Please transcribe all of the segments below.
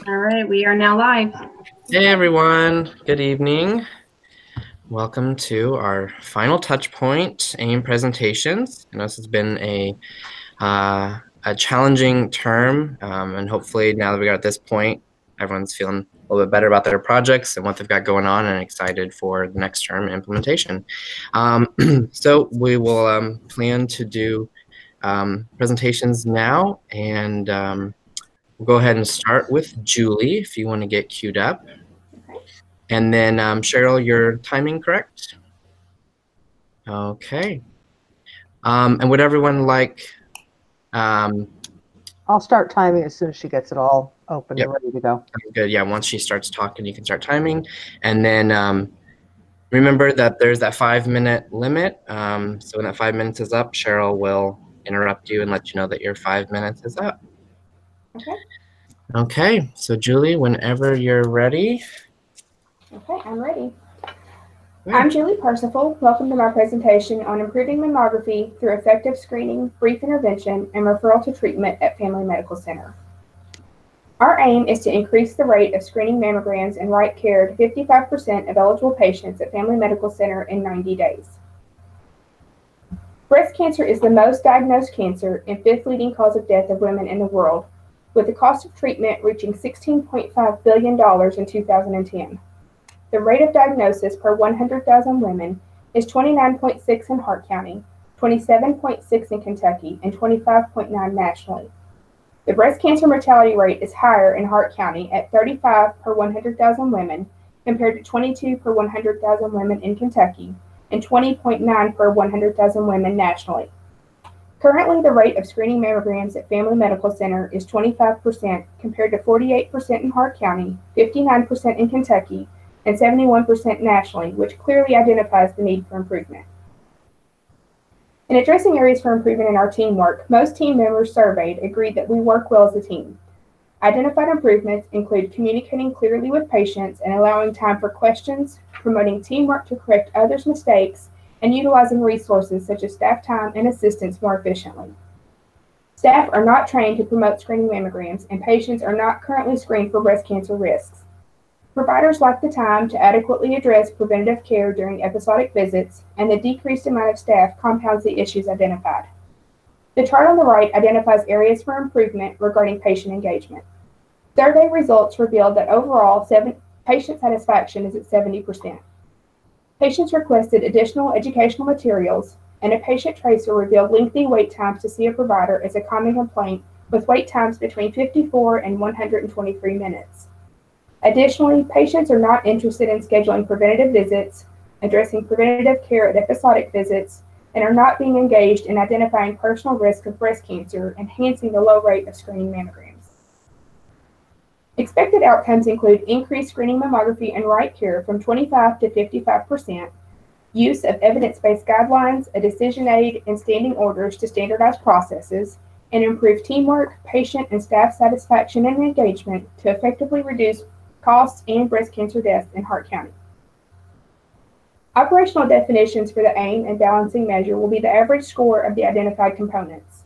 All right, we are now live. Hey everyone, good evening. Welcome to our final Touchpoint AIM presentations. I know this has been a challenging term, and hopefully now that we got at this point, everyone's feeling a little bit better about their projects and what they've got going on and excited for the next term implementation. So we will plan to do presentations now, and we'll go ahead and start with Julie if you want to get queued up. And then Cheryl, your timing correct? Okay. And would everyone like? I'll start timing as soon as she gets it all open and ready to go. Good. Yeah. Once she starts talking, you can start timing, and then remember that there's that 5-minute limit. So when that 5 minutes is up, Cheryl will interrupt you and let you know that your 5 minutes is up. Okay. Okay. So Julie, whenever you're ready. Okay, I'm ready. I'm Julie Percival. Welcome to my presentation on improving mammography through effective screening, brief intervention, and referral to treatment at Family Medical Center. Our aim is to increase the rate of screening mammograms and right care to 55% of eligible patients at Family Medical Center in 90 days. Breast cancer is the most diagnosed cancer and 5th leading cause of death of women in the world, with the cost of treatment reaching $16.5 billion in 2010. The rate of diagnosis per 100,000 women is 29.6 in Hart County, 27.6 in Kentucky, and 25.9 nationally. The breast cancer mortality rate is higher in Hart County at 35 per 100,000 women compared to 22 per 100,000 women in Kentucky and 20.9 per 100,000 women nationally. Currently, the rate of screening mammograms at Family Medical Center is 25% compared to 48% in Hart County, 59% in Kentucky, and 71% nationally, which clearly identifies the need for improvement. In addressing areas for improvement in our teamwork, most team members surveyed agreed that we work well as a team. Identified improvements include communicating clearly with patients and allowing time for questions, promoting teamwork to correct others' mistakes, and utilizing resources such as staff time and assistance more efficiently. Staff are not trained to promote screening mammograms, and patients are not currently screened for breast cancer risks. Providers lack the time to adequately address preventative care during episodic visits, and the decreased amount of staff compounds the issues identified. The chart on the right identifies areas for improvement regarding patient engagement. Survey results revealed that overall patient satisfaction is at 70%. Patients requested additional educational materials, and a patient tracer revealed lengthy wait times to see a provider as a common complaint, with wait times between 54 and 123 minutes. Additionally, patients are not interested in scheduling preventative visits, addressing preventative care at episodic visits, and are not being engaged in identifying personal risk of breast cancer, enhancing the low rate of screening mammograms. Expected outcomes include increased screening mammography and right care from 25 to 55%, use of evidence-based guidelines, a decision aid, and standing orders to standardize processes, and improve teamwork, patient and staff satisfaction and engagement to effectively reduce costs and breast cancer deaths in Hart County. Operational definitions for the aim and balancing measure will be the average score of the identified components.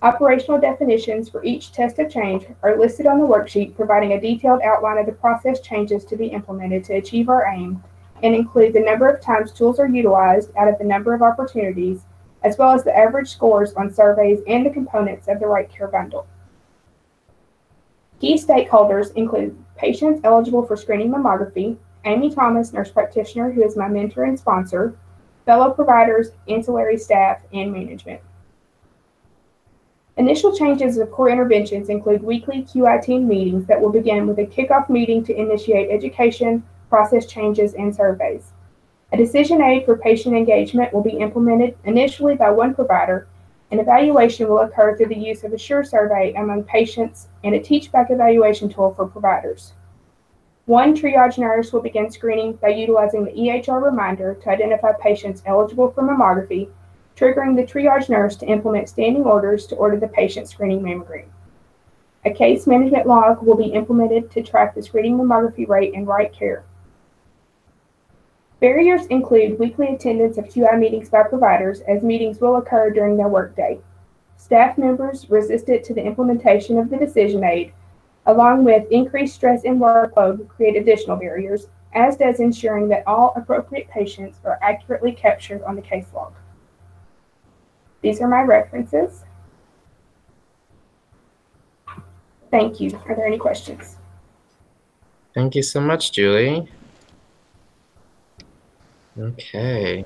Operational definitions for each test of change are listed on the worksheet, providing a detailed outline of the process changes to be implemented to achieve our aim, and include the number of times tools are utilized out of the number of opportunities, as well as the average scores on surveys and the components of the right care bundle. Key stakeholders include patients eligible for screening mammography, Amy Thomas, nurse practitioner, who is my mentor and sponsor, fellow providers, ancillary staff, and management. Initial changes of core interventions include weekly QI team meetings that will begin with a kickoff meeting to initiate education, process changes, and surveys. A decision aid for patient engagement will be implemented initially by one provider. An evaluation will occur through the use of a SURE survey among patients and a teach-back evaluation tool for providers. One triage nurse will begin screening by utilizing the EHR reminder to identify patients eligible for mammography, triggering the triage nurse to implement standing orders to order the patient screening mammogram. A case management log will be implemented to track the screening mammography rate and right care. Barriers include weekly attendance of QI meetings by providers, as meetings will occur during their workday. Staff members resistant to the implementation of the decision aid, along with increased stress and workload, create additional barriers, as does ensuring that all appropriate patients are accurately captured on the case log. These are my references. Thank you. Are there any questions? Thank you so much, Julie. Okay.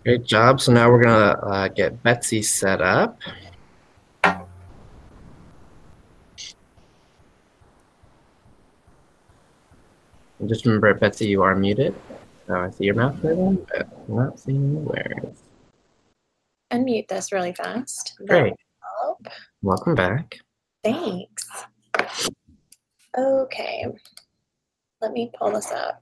Great job. So now we're gonna get Betsy set up. And just remember, Betsy, you are muted. So I see your mouth moving, but I'm not seeing the words. Unmute this really fast. Great. Help. Welcome back. Thanks. Okay, let me pull this up.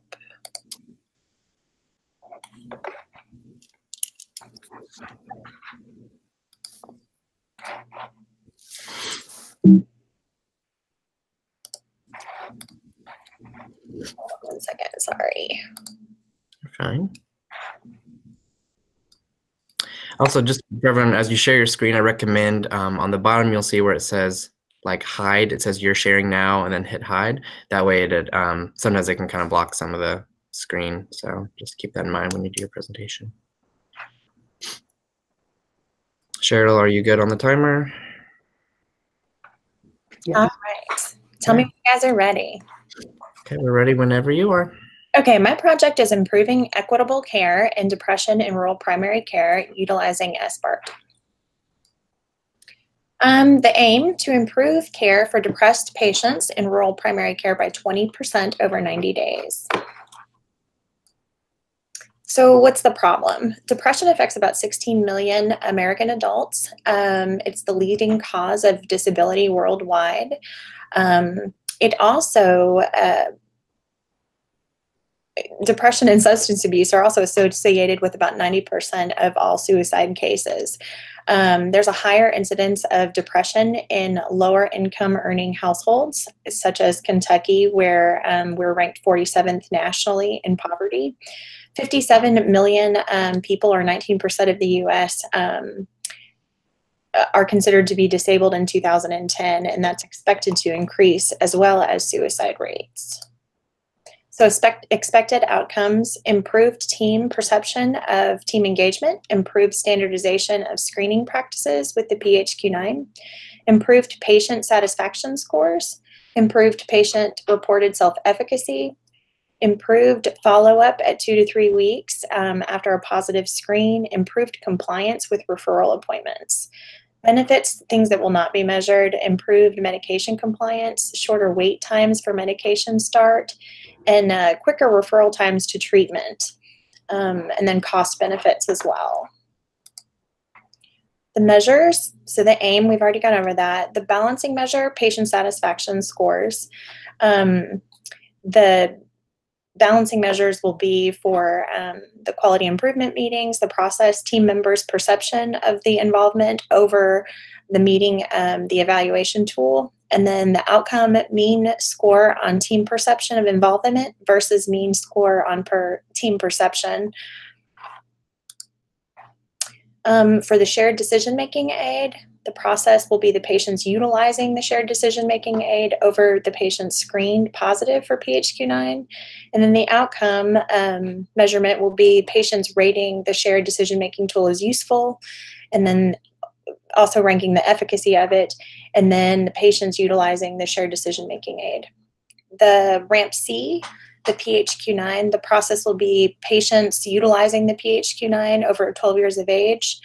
One second, sorry. You're fine. Also, just for everyone, as you share your screen, I recommend on the bottom you'll see where it says like hide. It says you're sharing now, and then hit hide. That way, it sometimes it can kind of block some of the screen. So just keep that in mind when you do your presentation. Cheryl, are you good on the timer? Yes. All right. Tell me when you guys are ready. Okay, we're ready whenever you are. Okay, my project is improving equitable care in depression in rural primary care utilizing SBART. The aim to improve care for depressed patients in rural primary care by 20% over 90 days. So what's the problem? Depression affects about 16 million American adults. It's the leading cause of disability worldwide. It also, depression and substance abuse are also associated with about 90% of all suicide cases. There's a higher incidence of depression in lower income earning households, such as Kentucky, where we're ranked 47th nationally in poverty. 57 million people, or 19% of the US, are considered to be disabled in 2010, and that's expected to increase, as well as suicide rates. So expected outcomes: improved team perception of team engagement, improved standardization of screening practices with the PHQ-9, improved patient satisfaction scores, improved patient-reported self-efficacy, improved follow-up at 2 to 3 weeks after a positive screen, improved compliance with referral appointments. Benefits, things that will not be measured: improved medication compliance, shorter wait times for medication start, and quicker referral times to treatment, and then cost benefits as well. The measures, so the aim, we've already gone over that. The balancing measure, patient satisfaction scores. The balancing measures will be for the quality improvement meetings, the process, team members' perception of the involvement over the meeting, the evaluation tool, and then the outcome: mean score on team perception of involvement versus mean score on team perception. For the shared decision-making aid, the process will be the patients utilizing the shared decision-making aid over the patients screened positive for PHQ-9. And then the outcome measurement will be patients rating the shared decision-making tool as useful, and then also ranking the efficacy of it, and then the patients utilizing the shared decision-making aid. The RAMP-C, the PHQ-9, the process will be patients utilizing the PHQ-9 over 12 years of age,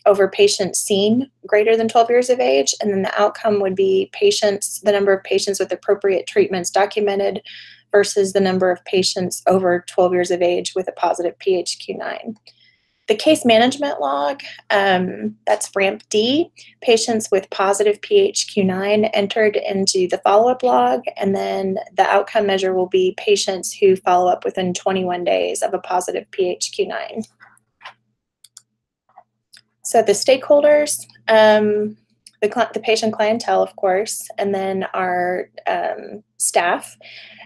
over patients seen greater than 12 years of age, and then the outcome would be patients, the number of patients with appropriate treatments documented versus the number of patients over 12 years of age with a positive PHQ-9. The case management log, that's RAMP-D, patients with positive PHQ-9 entered into the follow-up log, and then the outcome measure will be patients who follow up within 21 days of a positive PHQ-9. So the stakeholders, the patient clientele, of course, and then our staff,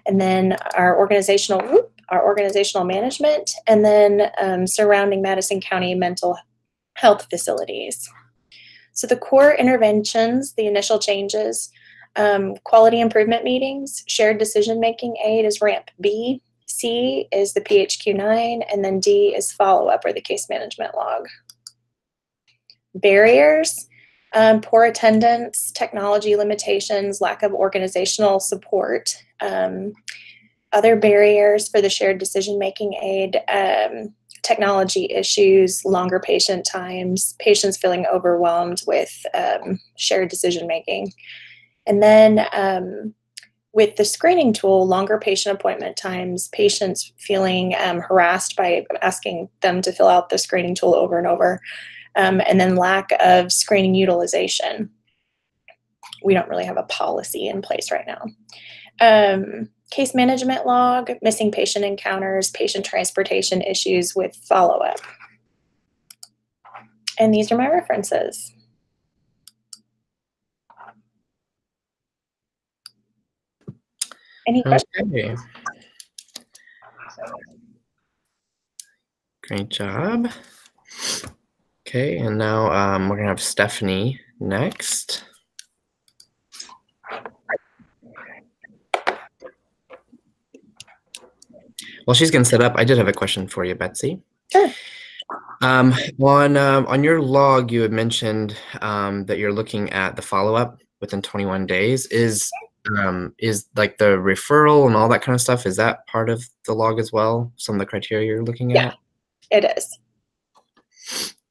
and then our organizational management, and then surrounding Madison County mental health facilities. So the core interventions, the initial changes, quality improvement meetings, shared decision-making aid is ramp B, C is the PHQ-9, and then D is follow-up or the case management log. Barriers, poor attendance, technology limitations, lack of organizational support. Other barriers for the shared decision-making aid, technology issues, longer patient times, patients feeling overwhelmed with shared decision-making. And then with the screening tool, longer patient appointment times, patients feeling harassed by asking them to fill out the screening tool over and over, and then lack of screening utilization. We don't really have a policy in place right now. Case management log, missing patient encounters, patient transportation issues with follow-up. And these are my references. Any questions? Okay. Great job. Okay, and now we're gonna have Stephanie next. While she's getting set up, I did have a question for you, Betsy. Sure. On your log, you had mentioned that you're looking at the follow-up within 21 days. Is like the referral and all that kind of stuff, is that part of the log as well? Some of the criteria you're looking at? Yeah, it is.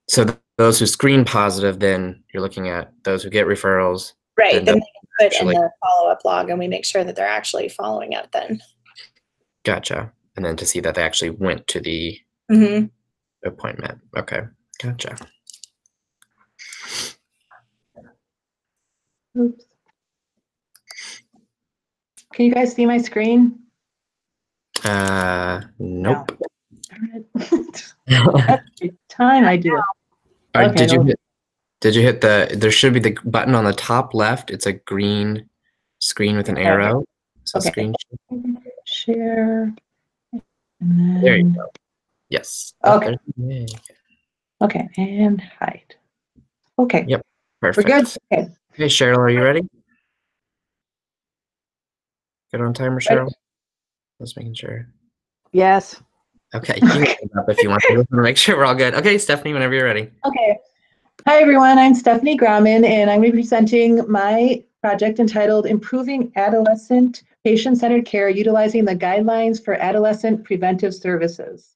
So those who screen positive, then you're looking at those who get referrals. Right, then they put in actually- the follow-up log and we make sure that they're actually following up then. Gotcha. And then to see that they actually went to the appointment. Okay, gotcha. Oops. Can you guys see my screen? Nope. Darn it. Every time I do. Okay, did you hit there should be the button on the top left. It's a green screen with an arrow. So Okay. screen Share. And then, there you go. Yes. Okay. Yay. Okay, and hide. Okay. Yep. We're Perfect. good? Okay. Hey, Cheryl, are you ready? Good on timer, Cheryl? Just making sure. Yes. Okay, you can get up if you want to. Just want to make sure we're all good. Okay, Stephanie, whenever you're ready. Okay. Hi, everyone. I'm Stephanie Grauman, and I'm going to be presenting my project entitled Improving Adolescent Patient-Centered Care Utilizing the Guidelines for Adolescent Preventive Services.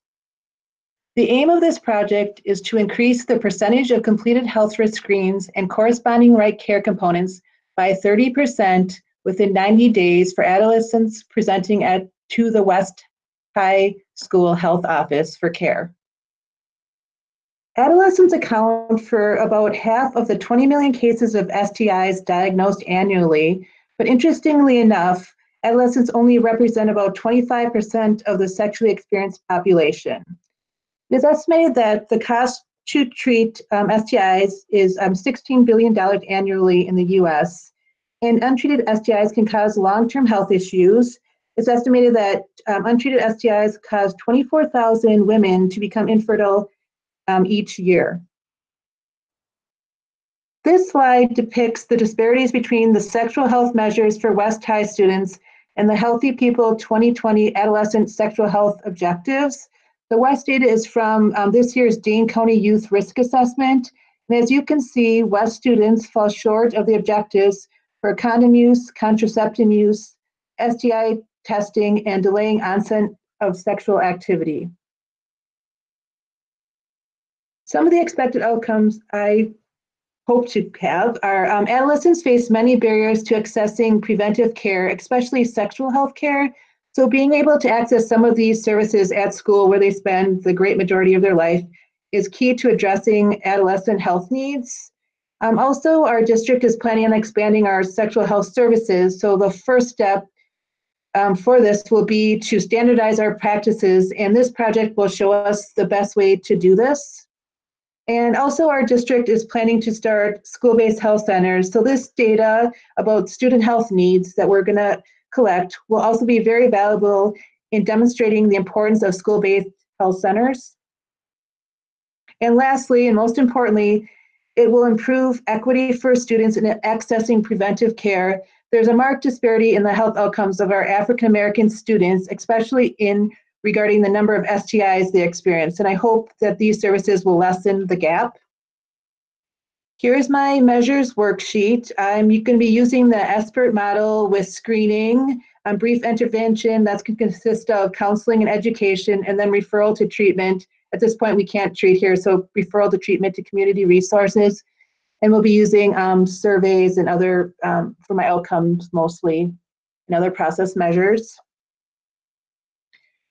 The aim of this project is to increase the percentage of completed health risk screens and corresponding right care components by 30% within 90 days for adolescents presenting to the West High School Health Office for care. Adolescents account for about half of the 20 million cases of STIs diagnosed annually, but interestingly enough, adolescents only represent about 25% of the sexually experienced population. It is estimated that the cost to treat STIs is $16 billion annually in the US, and untreated STIs can cause long-term health issues. It's estimated that untreated STIs cause 24,000 women to become infertile each year. This slide depicts the disparities between the sexual health measures for West High students and the Healthy People 2020 Adolescent Sexual Health Objectives. The West data is from this year's Dane County Youth Risk Assessment. And as you can see, West students fall short of the objectives for condom use, contraception use, STI testing, and delaying onset of sexual activity. Some of the expected outcomes I hope to have are adolescents face many barriers to accessing preventive care, especially sexual health care. So being able to access some of these services at school where they spend the great majority of their life is key to addressing adolescent health needs. Also, our district is planning on expanding our sexual health services. So the first step for this will be to standardize our practices, and this project will show us the best way to do this. And also our district is planning to start school-based health centers. So this data about student health needs that we're gonna collect will also be very valuable in demonstrating the importance of school-based health centers. And lastly, and most importantly, it will improve equity for students in accessing preventive care. There's a marked disparity in the health outcomes of our African American students, especially regarding the number of STIs they experience. And I hope that these services will lessen the gap. Here's my measures worksheet. I'm going to be using the SBIRT model with screening, brief intervention that's going to consist of counseling and education, and then referral to treatment. At this point, we can't treat here, so referral to treatment to community resources. And we'll be using surveys and other, for my outcomes mostly, and other process measures.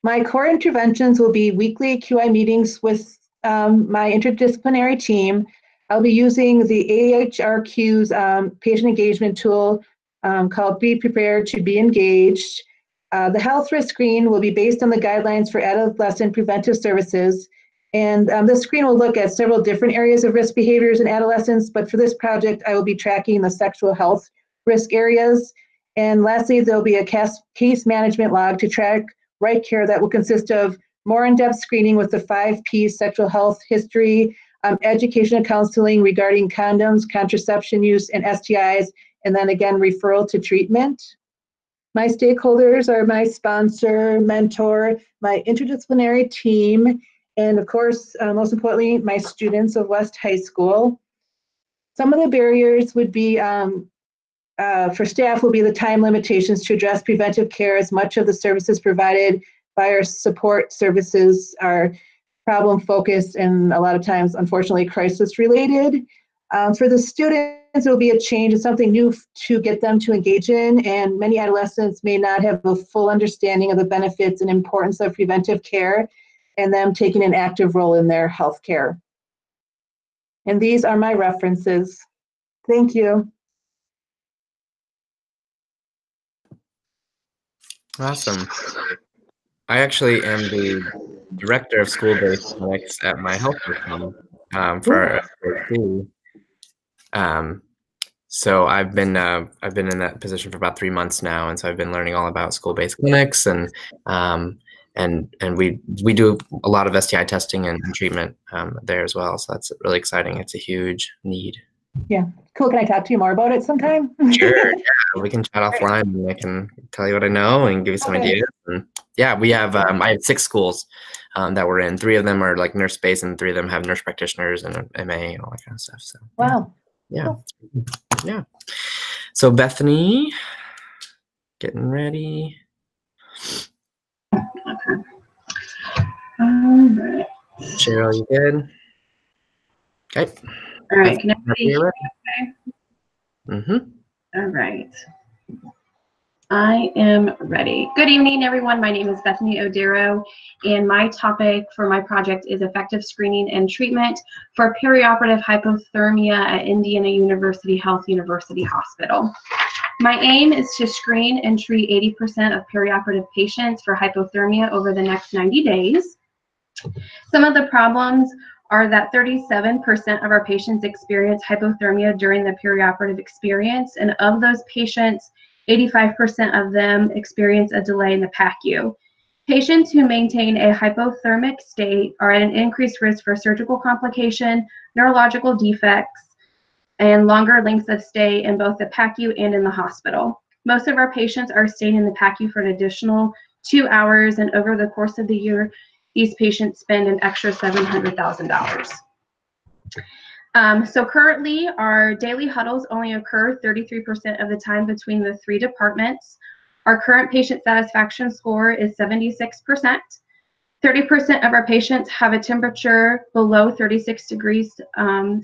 My core interventions will be weekly QI meetings with my interdisciplinary team. I'll be using the AHRQ's patient engagement tool called Be Prepared to Be Engaged. The health risk screen will be based on the guidelines for adolescent preventive services. And this screen will look at several different areas of risk behaviors in adolescents, but for this project, I will be tracking the sexual health risk areas. And lastly, there'll be a case management log to track right care that will consist of more in-depth screening with the 5 P's: sexual health history, education and counseling regarding condoms, contraception use, and STIs, and then again, referral to treatment. My stakeholders are my sponsor, mentor, my interdisciplinary team, and of course, most importantly, my students of West High School. Some of the barriers would be, for staff, will be the time limitations to address preventive care, as much of the services provided by our support services are problem focused and a lot of times, unfortunately, crisis related. For the students, it will be a change. It's something new to get them to engage in, and many adolescents may not have a full understanding of the benefits and importance of preventive care and them taking an active role in their health care. And these are my references. Thank you. Awesome. I actually am the director of school-based clinics at my health system for our school. So I've been in that position for about 3 months now, and so I've been learning all about school-based clinics, and we do a lot of STI testing and treatment there as well. So that's really exciting. It's a huge need. Yeah, cool. Can I talk to you more about it sometime? Sure. Yeah, we can chat offline, and I can tell you what I know and give you some ideas. And yeah, we have I have 6 schools that we're in. 3 of them are like nurse-based, and 3 of them have nurse practitioners and an MA and all that kind of stuff. So wow. Yeah. Cool. Yeah. So Bethany, getting ready. Okay. All right. Cheryl, you good? Okay. All right. Can everybody hear me okay? Mm-hmm. All right. I am ready. Good evening, everyone. My name is Bethany Odero, and my topic for my project is effective screening and treatment for perioperative hypothermia at Indiana University Health University Hospital. My aim is to screen and treat 80% of perioperative patients for hypothermia over the next 90 days. Some of the problems are that 37% of our patients experience hypothermia during the perioperative experience, and of those patients, 85% of them experience a delay in the PACU. Patients who maintain a hypothermic state are at an increased risk for surgical complication, neurological defects, and longer lengths of stay in both the PACU and in the hospital. Most of our patients are staying in the PACU for an additional 2 hours, and over the course of the year, these patients spend an extra $700,000. So currently, our daily huddles only occur 33% of the time between the 3 departments. Our current patient satisfaction score is 76%. 30% of our patients have a temperature below 36 degrees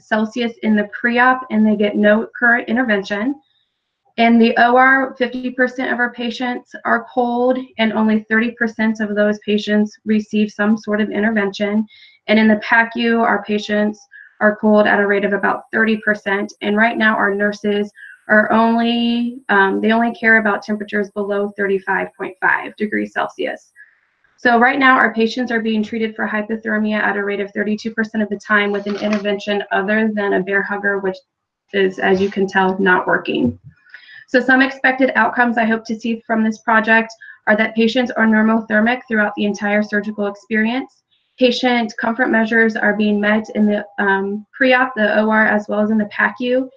Celsius in the pre-op, and they get no current intervention. In the OR, 50% of our patients are cold, and only 30% of those patients receive some sort of intervention. And in the PACU, our patients are cold at a rate of about 30%. And right now, our nurses are they only care about temperatures below 35.5 degrees Celsius. So right now, our patients are being treated for hypothermia at a rate of 32% of the time with an intervention other than a bear hugger, which is, as you can tell, not working. So some expected outcomes I hope to see from this project are that patients are normothermic throughout the entire surgical experience. Patient comfort measures are being met in the pre-op, the OR, as well as in the PACU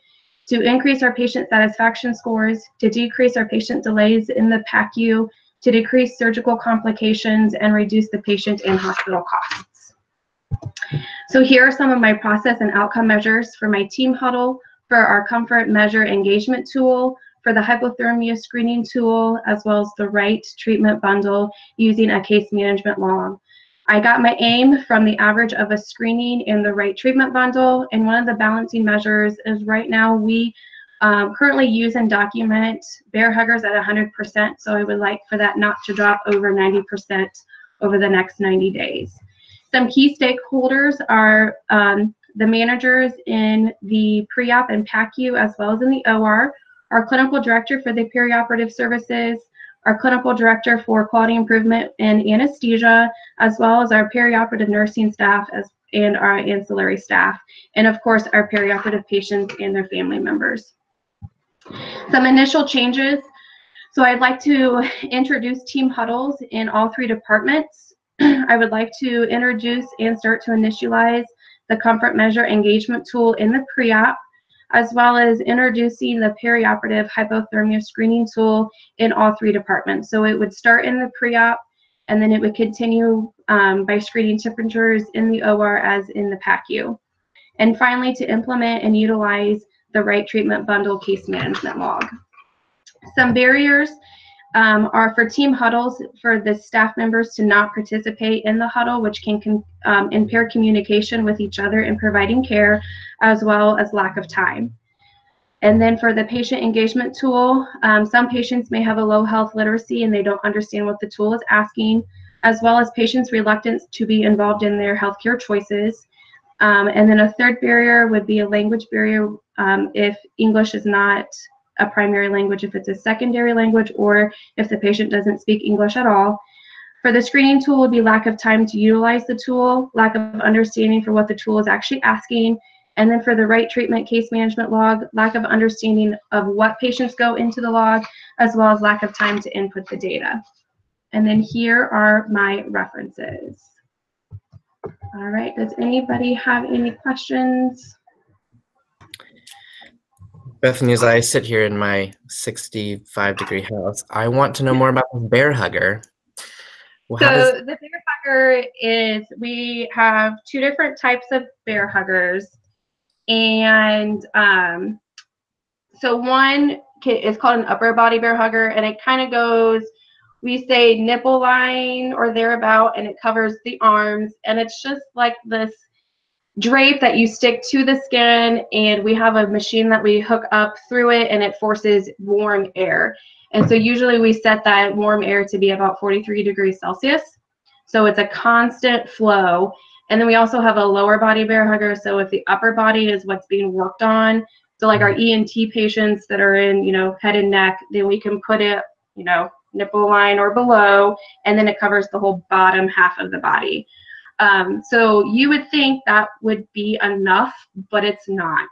to increase our patient satisfaction scores, to decrease our patient delays in the PACU, to decrease surgical complications, and reduce the patient and hospital costs. So here are some of my process and outcome measures for my team huddle, for our comfort measure engagement tool, for the hypothermia screening tool, as well as the right treatment bundle using a case management log. I got my aim from the average of a screening in the right treatment bundle, and one of the balancing measures is right now we currently use and document bear huggers at 100%, so I would like for that not to drop over 90% over the next 90 days. Some key stakeholders are the managers in the pre-op and PACU, as well as in the OR, our clinical director for the perioperative services, our clinical director for quality improvement and anesthesia, as well as our perioperative nursing staff and our ancillary staff, and of course our perioperative patients and their family members. Some initial changes. So I'd like to introduce team huddles in all 3 departments. I would like to introduce and start to initialize the comfort measure engagement tool in the pre-op, as well as introducing the perioperative hypothermia screening tool in all 3 departments. So it would start in the pre-op, and then it would continue by screening temperatures in the OR as in the PACU. And finally, to implement and utilize the right treatment bundle case management log. Some barriers are for team huddles for the staff members to not participate in the huddle, which can impair communication with each other in providing care, as well as lack of time. And then for the patient engagement tool, some patients may have a low health literacy and they don't understand what the tool is asking, as well as patients' reluctance to be involved in their healthcare choices. And then a third barrier would be a language barrier if English is not a primary language, if it's a secondary language, or if the patient doesn't speak English at all. For the screening tool would be lack of time to utilize the tool, lack of understanding for what the tool is actually asking, and then for the right treatment case management log, lack of understanding of what patients go into the log, as well as lack of time to input the data. And then here are my references. All right, does anybody have any questions? Bethany, as I sit here in my 65-degree house, I want to know more about the bear hugger. Well, so the bear hugger is, we have 2 different types of bear huggers. And so one is called an upper body bear hugger, and it kind of goes, we say nipple line or thereabout, and it covers the arms, and it's just like this drape that you stick to the skin, and we have a machine that we hook up through it, and it forces warm air. And so usually we set that warm air to be about 43 degrees Celsius. So it's a constant flow. And then we also have a lower body bear hugger. So if the upper body is what's being worked on, so like our ENT patients that are in, head and neck, then we can put it, nipple line or below, and then it covers the whole bottom half of the body. So you would think that would be enough, but it's not.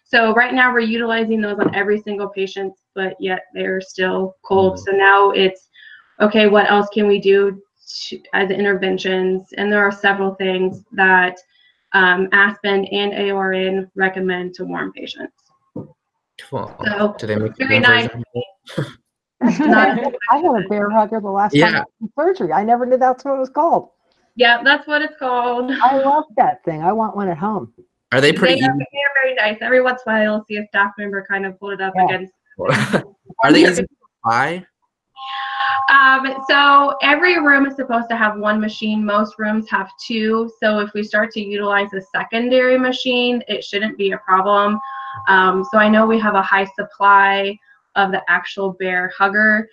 So right now we're utilizing those on every single patient, but yet they're still cold. So now it's, okay, what else can we do as interventions? And there are several things that Aspen and AORN recommend to warm patients. Cool. So do they make very nice. I had a bear hugger the last time I had surgery. I never knew that's what it was called. Yeah, that's what it's called. I love that thing. I want one at home. Are they pretty? They are very nice. Every once in a while, you'll see a staff member kind of pull it up against. Are they easy to buy? So every room is supposed to have 1 machine. Most rooms have 2. So if we start to utilize a secondary machine, it shouldn't be a problem. So I know we have a high supply of the actual bear hugger.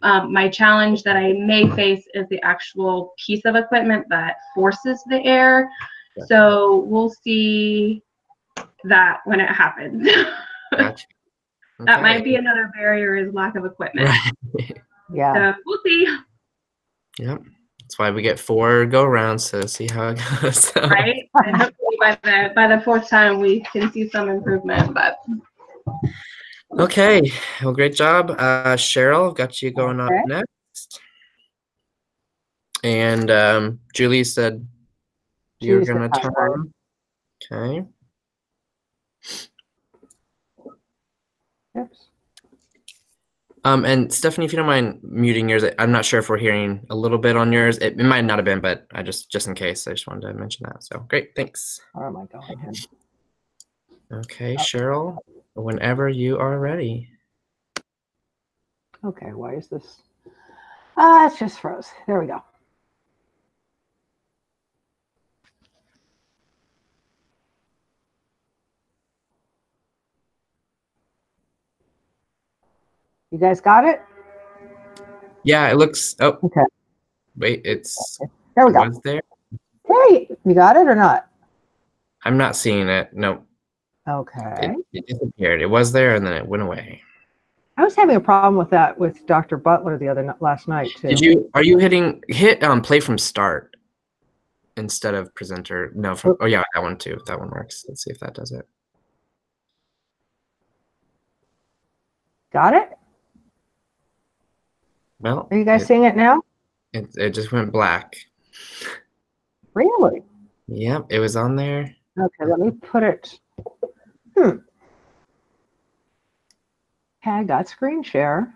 My challenge that I may face is the actual piece of equipment that forces the air. So we'll see that when it happens. Gotcha. Okay. That might be another barrier, is lack of equipment. Right. Yeah. So we'll see. Yep. That's why we get 4 go-rounds to see how it goes. So. Right? And hopefully by the 4th time we can see some improvement. But Okay. Well, great job. Cheryl, got you going up next. And Julie said you're Jeez, gonna that's hard. turn. Okay. Oops. And Stephanie, if you don't mind muting yours, I'm not sure if we're hearing a little bit on yours. It might not have been, but I just in case, I just wanted to mention that. So great, thanks. Where am I going here? Okay, Cheryl, whenever you are ready. Okay, why is this? Ah, it's just froze. There we go. You guys got it? Yeah, it looks. Oh, Okay. wait, it's. There we go. Was there? Hey, you got it or not? I'm not seeing it. No, Okay. it disappeared. It was there and then it went away. I was having a problem with that with Dr. Butler last night too. Are you hit play from start instead of presenter? No, oh yeah, that one too. That one works. Let's see if that does it. Got it? Well, Are you guys seeing it now? It just went black. Really? Yep, it was on there. Okay, let me put it. Okay, I got screen share.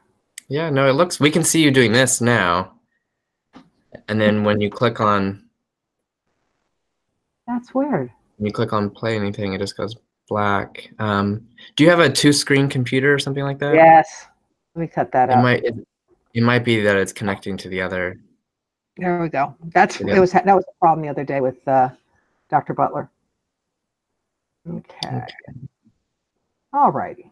Yeah, no, it looks. We can see you doing this now. And then when you click on. That's weird. When you click on play anything, it just goes black. Do you have a 2-screen computer or something like that? Yes. Let me cut that out. It might be that it's connecting to the other. There we go. That was a problem the other day with Dr. Butler. Okay. All righty.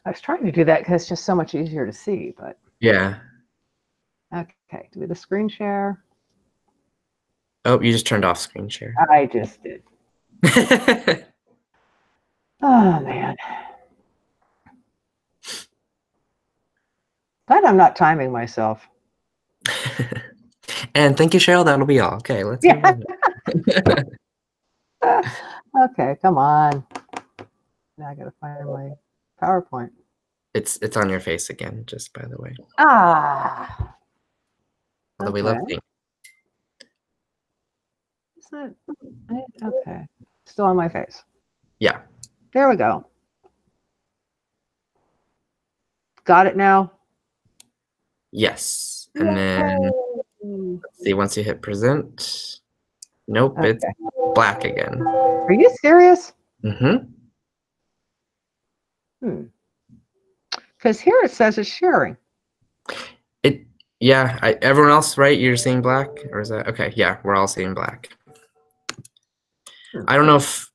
I was trying to do that because it's just so much easier to see, but Yeah. okay. Do the screen share? Oh, you just turned off screen share. I just did. Oh man. Glad I'm not timing myself. And thank you, Cheryl. That'll be all. Okay, let's move on. Okay, come on. Now I gotta find my PowerPoint. It's on your face again, just by the way. Ah. Although we love seeing. Is that okay? Still on my face. Yeah. There we go. Got it now? Yes. And then let's see, once you hit present. Nope, Okay. it's black again. Are you serious? Mm-hmm. Because here it says it's sharing. Yeah, everyone else, right? You're seeing black? Or is that okay? Yeah, we're all seeing black. I don't know if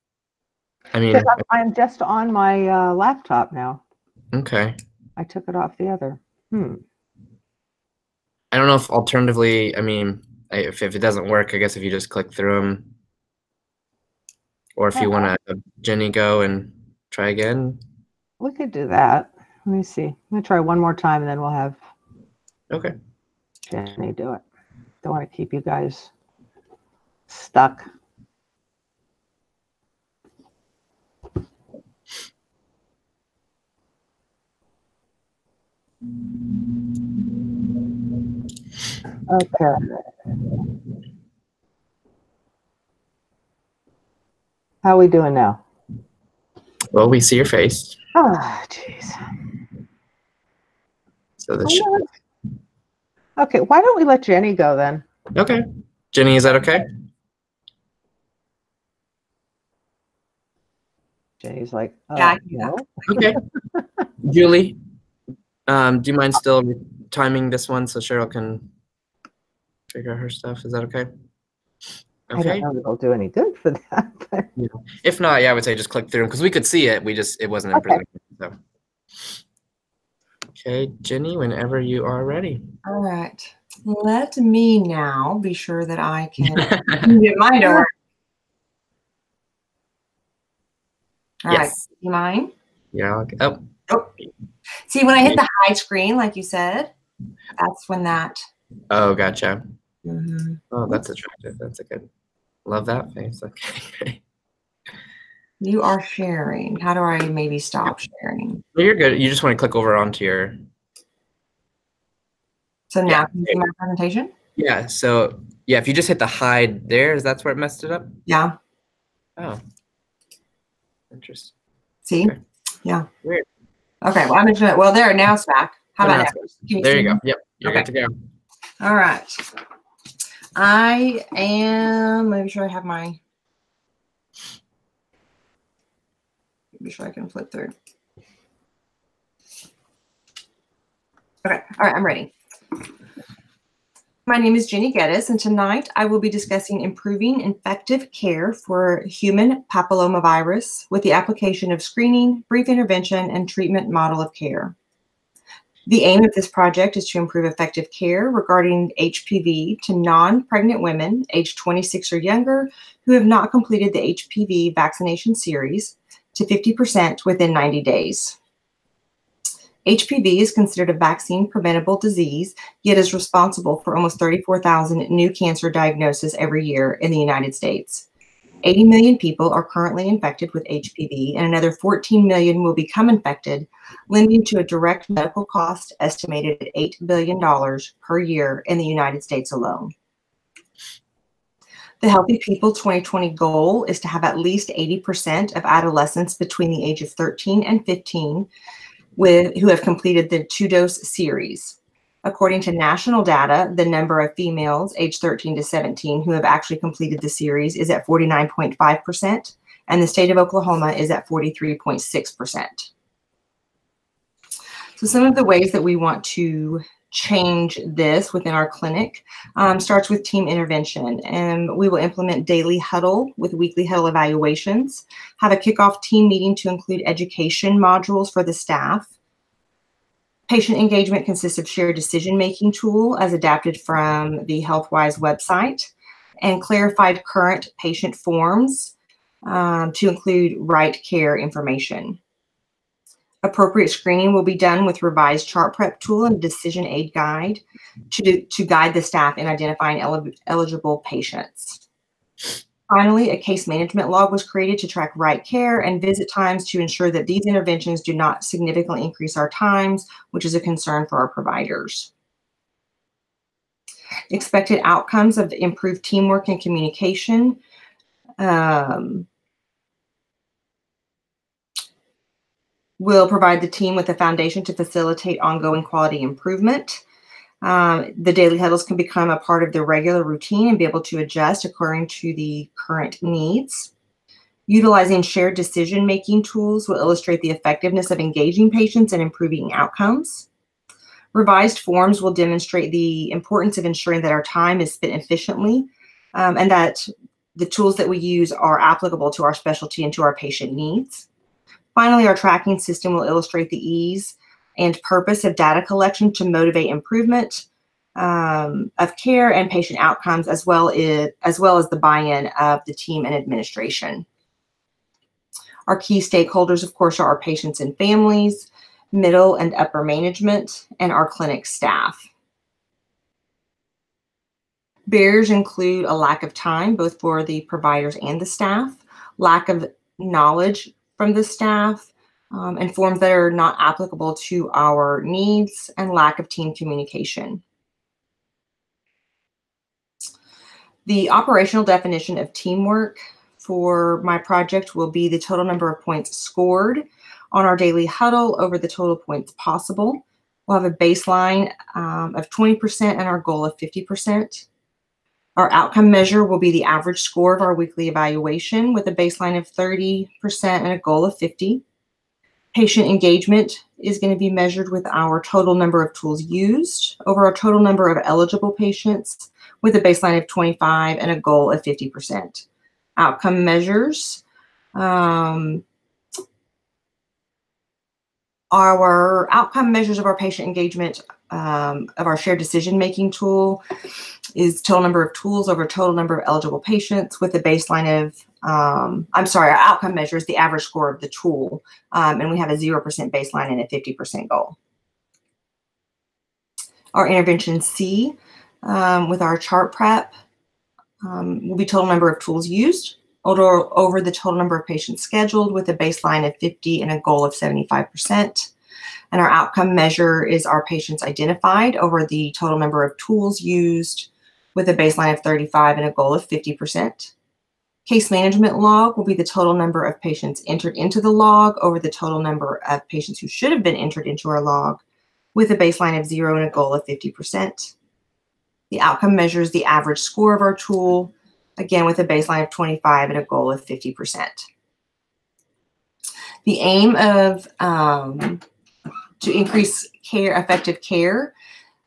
I'm just on my laptop now. Okay. I took it off the other. I don't know if alternatively, if it doesn't work, I guess if you just click through them, or if you want to have Jenny go and try again. We could do that. Let me see. I'm gonna try one more time, and then we'll have Jenny do it. Don't want to keep you guys stuck. Okay. How are we doing now? Well, we see your face. Ah, jeez. So this Okay, why don't we let Jenny go then? Okay. Jenny, is that okay? Jenny's like, yeah. no. Okay. Julie, do you mind still timing this one so Cheryl can figure out her stuff? Is that okay? I don't know if it'll do any good for that. But... Yeah. If not, yeah, I would say just click through them because we could see it. It wasn't in present. So. Okay, Jenny, whenever you are ready. All right. Let me now be sure that I can get mine to work. All right. See mine? Yeah. Oh. See, when I hit the hide screen, like you said, that's when that. Oh, gotcha. Mm-hmm. Oh, that's attractive. That's a good. Love that face. Okay, great. You are sharing. How do I maybe stop sharing? Well, you're good. You just want to click over onto your. So now can you see my presentation? Yeah, so yeah, if you just hit the hide there, that's where it messed it up? Yeah. Oh. Interesting. See? Okay. Yeah. Weird. Okay, well, I'm just gonna, well, there, now it's back. How about now? Can There see you go. me? Yep, you're Okay. good to go. All right. I am, make sure I have my, make sure I can flip through. Okay, all right, I'm ready. My name is Jenny Geddes, and tonight I will be discussing improving infective care for human papillomavirus with the application of screening, brief intervention, and treatment model of care. The aim of this project is to improve effective care regarding HPV to non-pregnant women aged 26 or younger who have not completed the HPV vaccination series to 50% within 90 days. HPV is considered a vaccine-preventable disease, yet is responsible for almost 34,000 new cancer diagnoses every year in the United States. 80 million people are currently infected with HPV, and another 14 million will become infected, lending to a direct medical cost estimated at $8 billion per year in the United States alone. The Healthy People 2020 goal is to have at least 80% of adolescents between the age of 13 and 15 who have completed the 2-dose series. According to national data, the number of females aged 13 to 17 who have actually completed the series is at 49.5%, and the state of Oklahoma is at 43.6%. So some of the ways that we want to change this within our clinic starts with team intervention, and we will implement daily huddle with weekly huddle evaluations, have a kickoff team meeting to include education modules for the staff. Patient engagement consists of shared decision-making tool as adapted from the HealthWise website, and clarified current patient forms to include right care information. Appropriate screening will be done with revised chart prep tool and decision aid guide to guide the staff in identifying eligible patients. Finally, a case management log was created to track right care and visit times to ensure that these interventions do not significantly increase our times, which is a concern for our providers. Expected outcomes of the improved teamwork and communication. Will provide the team with a foundation to facilitate ongoing quality improvement. The daily huddles can become a part of the regular routine and be able to adjust according to the current needs. Utilizing shared decision-making tools will illustrate the effectiveness of engaging patients and improving outcomes. Revised forms will demonstrate the importance of ensuring that our time is spent efficiently and that the tools that we use are applicable to our specialty and to our patient needs. Finally, our tracking system will illustrate the ease and purpose of data collection to motivate improvement of care and patient outcomes, as well as the buy-in of the team and administration. Our key stakeholders, of course, are our patients and families, middle and upper management, and our clinic staff. Barriers include a lack of time, both for the providers and the staff, lack of knowledge from the staff, and forms that are not applicable to our needs, and lack of team communication. The operational definition of teamwork for my project will be the total number of points scored on our daily huddle over the total points possible. We'll have a baseline of 20% and our goal of 50%. Our outcome measure will be the average score of our weekly evaluation with a baseline of 30% and a goal of 50. Patient engagement is going to be measured with our total number of tools used over our total number of eligible patients with a baseline of 25 and a goal of 50%. Outcome measures. Our outcome measures of our patient engagement of our shared decision-making tool is total number of tools over total number of eligible patients with a baseline of, our outcome measure is the average score of the tool, and we have a 0% baseline and a 50% goal. Our intervention C with our chart prep will be total number of tools used over the total number of patients scheduled with a baseline of 50 and a goal of 75%. And our outcome measure is our patients identified over the total number of tools used with a baseline of 35 and a goal of 50%. Case management log will be the total number of patients entered into the log over the total number of patients who should have been entered into our log, with a baseline of 0 and a goal of 50%. The outcome measures the average score of our tool, again with a baseline of 25 and a goal of 50%. The aim of to increase effective care,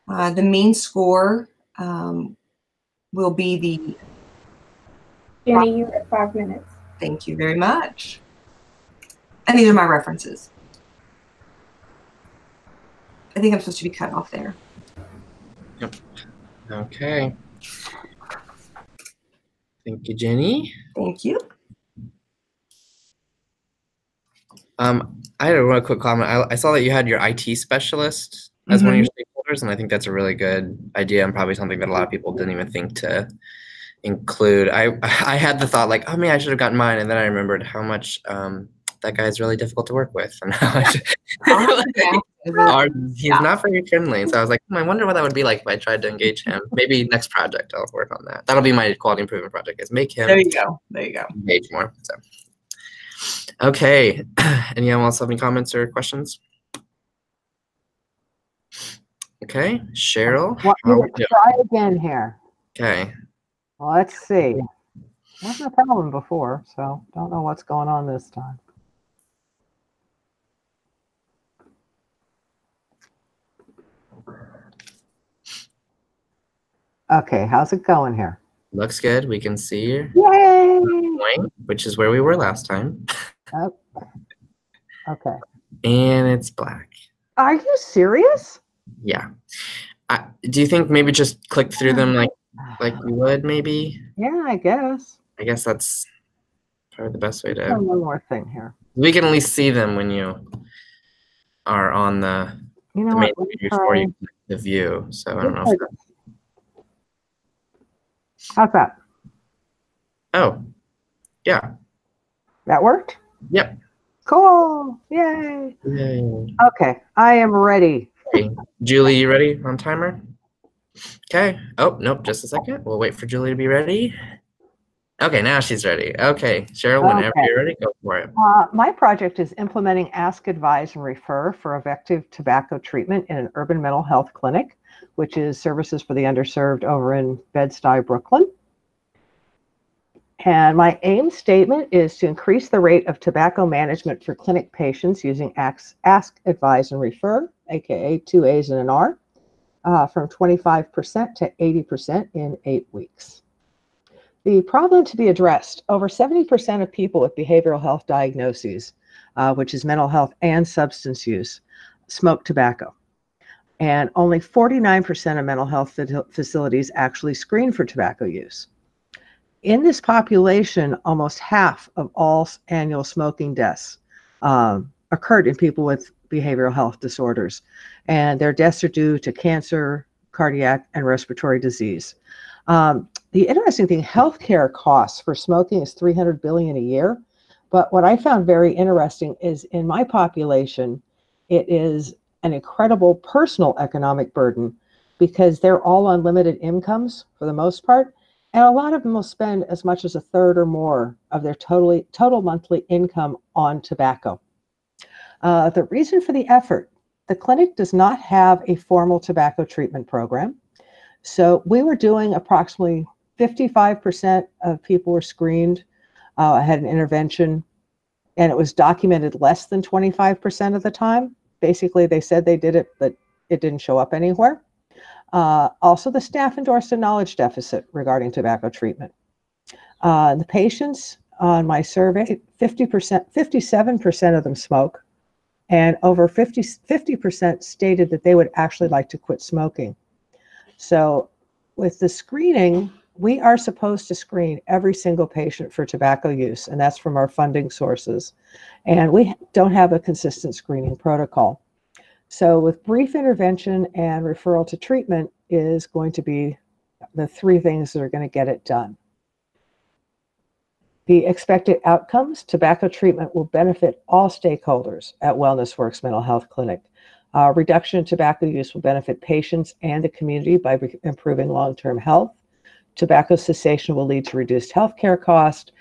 the mean score will be the. Jenny, you're at 5 minutes. Thank you very much. And these are my references. I think I'm supposed to be cut off there. Yep. Okay. Thank you, Jenny. Thank you. I had a real quick comment. I saw that you had your IT specialist as one of your stakeholders, and I think that's a really good idea and probably something that a lot of people didn't even think to include. I had the thought like, oh man, I should have gotten mine, and then I remembered how much that guy is really difficult to work with, and how he's not very friendly. So I was like, I wonder what that would be like if I tried to engage him. Maybe next project I'll work on that. That'll be my quality improvement project, is make him. There you go. There you go. Engage more. So. Okay. Anyone else have any comments or questions? Okay, Cheryl. Try again here. Okay. Well, let's see. Wasn't a problem before, so don't know what's going on this time. Okay, how's it going here? Looks good. We can see your Yay! which is where we were last time. Oh. Okay. And it's black. Are you serious? Yeah. Do you think maybe just click through them like you would maybe? Yeah, I guess. I guess that's probably the best way to. One more thing here. We can at least see them when you are on the main page before you click the view. So I don't know. How's that? Oh, yeah. That worked? Yep. Cool. Yay. Yay. Okay, I am ready. Okay. Julie, you ready on timer? Okay. Oh, nope, just a second. We'll wait for Julie to be ready. Okay, now she's ready. Okay, Cheryl, whenever you're ready, go for it. My project is implementing Ask, Advise, and Refer for effective tobacco treatment in an urban mental health clinic, which is services for the underserved over in Bed-Stuy, Brooklyn. And my aim statement is to increase the rate of tobacco management for clinic patients using Ask, Advise, and Refer, aka 2 A's and an R, from 25% to 80% in 8 weeks. The problem to be addressed: over 70% of people with behavioral health diagnoses, which is mental health and substance use, smoke tobacco. And only 49% of mental health facilities actually screen for tobacco use. In this population, almost half of all annual smoking deaths occurred in people with behavioral health disorders, and their deaths are due to cancer, cardiac, and respiratory disease. The interesting thing, healthcare costs for smoking is $300 billion a year, but what I found very interesting is in my population, it is an incredible personal economic burden because they're all on limited incomes for the most part, and a lot of them will spend as much as a third or more of their total monthly income on tobacco. The reason for the effort: the clinic does not have a formal tobacco treatment program. So we were doing approximately 55% of people were screened, had an intervention, and it was documented less than 25% of the time. Basically, they said they did it, but it didn't show up anywhere. Also, the staff endorsed a knowledge deficit regarding tobacco treatment. The patients on my survey, 57% of them smoke, and over 50% stated that they would actually like to quit smoking. So with the screening, we are supposed to screen every single patient for tobacco use, and that's from our funding sources. And we don't have a consistent screening protocol. So with brief intervention and referral to treatment is going to be the 3 things that are going to get it done. The expected outcomes: tobacco treatment will benefit all stakeholders at Wellness Works Mental Health Clinic. Reduction in tobacco use will benefit patients and the community by improving long-term health. Tobacco cessation will lead to reduced healthcare costs,